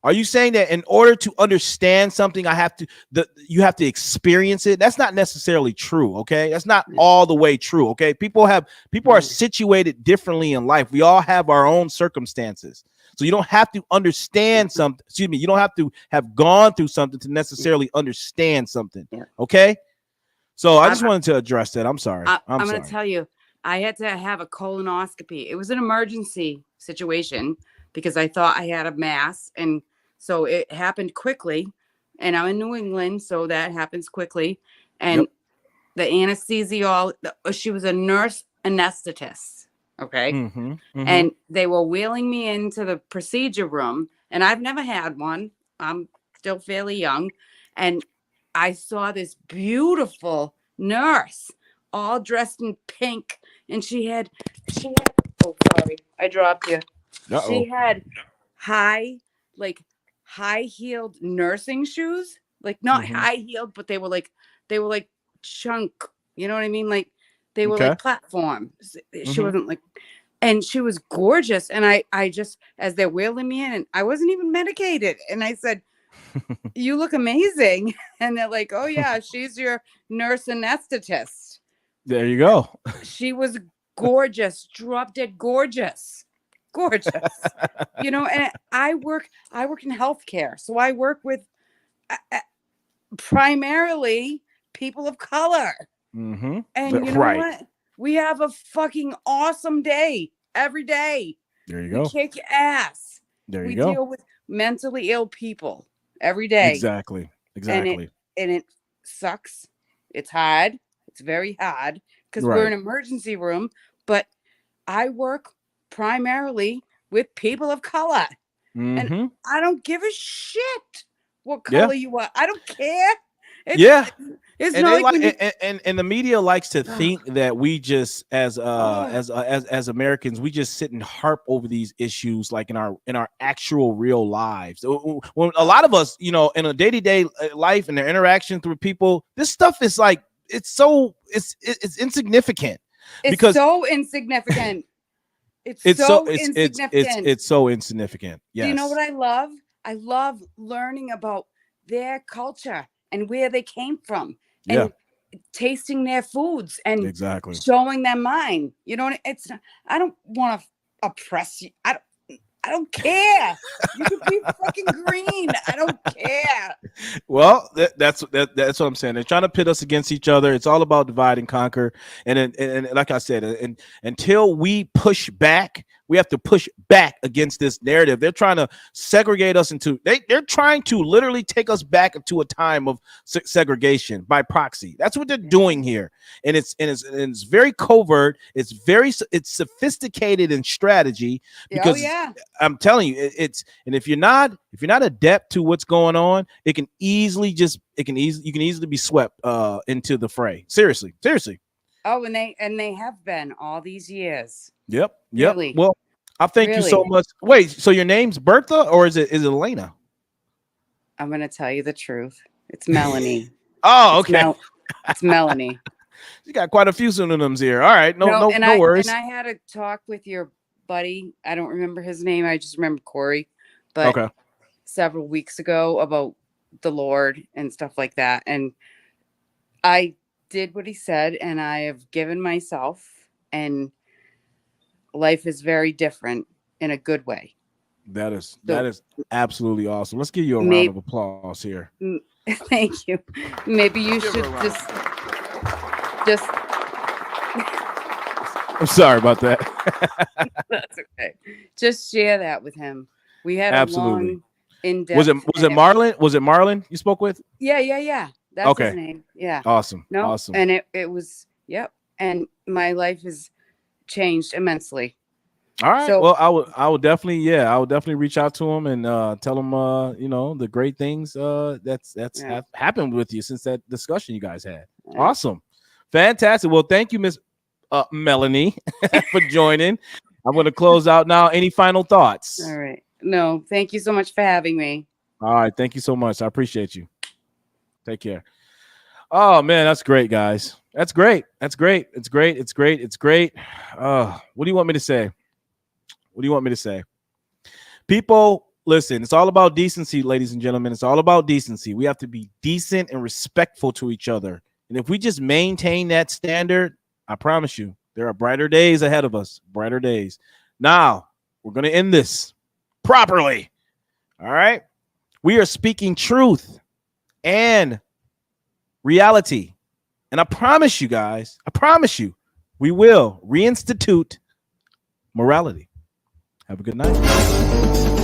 Are you saying that in order to understand something, you have to experience it? That's not necessarily true. Okay, that's not all the way true. Okay, people are situated differently in life. We all have our own circumstances. So you don't have to understand something. Excuse me. You don't have to have gone through something to necessarily understand something. Okay. So I just wanted to address that. I'm sorry. I'm going to tell you, I had to have a colonoscopy. It was an emergency situation because I thought I had a mass, and so it happened quickly. And I'm in New England, so that happens quickly. And the anesthesiologist, she was a nurse anesthetist. Okay. And they were wheeling me into the procedure room, and I've never had one. I'm still fairly young. And I saw this beautiful nurse all dressed in pink, and she had oh, sorry, I dropped you. She had high-heeled nursing shoes, like not high-heeled, but they were like chunk, you know what I mean? Like they were like platforms. She wasn't like, and she was gorgeous. And I just, as they're wheeling me in, and I wasn't even medicated. And I said, you look amazing. And they're like, oh yeah, she's your nurse anesthetist. There you go. She was gorgeous, drop dead gorgeous. You know, and I work in healthcare. So I work with primarily people of color. And you know what? We have a fucking awesome day every day. There you go. We kick ass. There you go. We deal with mentally ill people every day. Exactly. And it sucks. It's hard. It's very hard because we're an emergency room. But I work primarily with people of color. And I don't give a shit what color you are. I don't care. It's and not like and the media likes to think that we just as Americans, we just sit and harp over these issues like in our actual real lives. When a lot of us, you know, in a day-to-day life and their interactions with people, this stuff is like it's insignificant. It's so insignificant. It's so insignificant. It's so insignificant. Yes. Do you know what I love? I love learning about their culture and where they came from, and tasting their foods and showing them mine. You know, I don't want to oppress you. I don't care. You can be fucking green. I don't care. Well, that's what I'm saying. They're trying to pit us against each other. It's all about divide and conquer. And like I said, and until we push back, we have to push back against this narrative. They're trying to segregate us into. They're trying to literally take us back into a time of segregation by proxy. That's what they're doing here, and it's very covert. It's sophisticated in strategy because I'm telling you, and if you're not adept to what's going on, you can easily be swept into the fray. Seriously. Oh, and they have been all these years. Yep. Really? Well, I thank you so much. Wait, so your name's Bertha or is it Elena? I'm gonna tell you the truth. It's Melanie. Oh, okay. It's Melanie. You got quite a few synonyms here. All right, no worries. And I had a talk with your buddy. I don't remember his name. I just remember Corey. But several weeks ago about the Lord and stuff like that, and I did what he said, and I have given myself, and life is very different in a good way. That is absolutely awesome. Let's give you a round of applause here. Thank you. Maybe you should just I'm sorry about that. That's okay. Just share that with him. We had a long in-depth. Was it Marlon? Was it Marlon you spoke with? Yeah. That's his name. Yeah. Awesome. And it was, and my life has changed immensely. All right. So, well, I will definitely reach out to him and tell him the great things that's happened with you since that discussion you guys had. Yeah. Awesome. Fantastic. Well, thank you, Miss Melanie, for joining. I'm going to close out now. Any final thoughts? All right. No, thank you so much for having me. All right. Thank you so much. I appreciate you. Take care. Oh man, that's great, guys. That's great. It's great. What do you want me to say? People, Listen, it's all about decency, ladies and gentlemen. It's all about decency. We have to be decent and respectful to each other. And if we just maintain that standard, I promise you, there are brighter days ahead of us. Brighter days. Now, we're going to end this properly. All right? We are speaking truth and reality. And I promise you guys, we will reinstitute morality. Have a good night.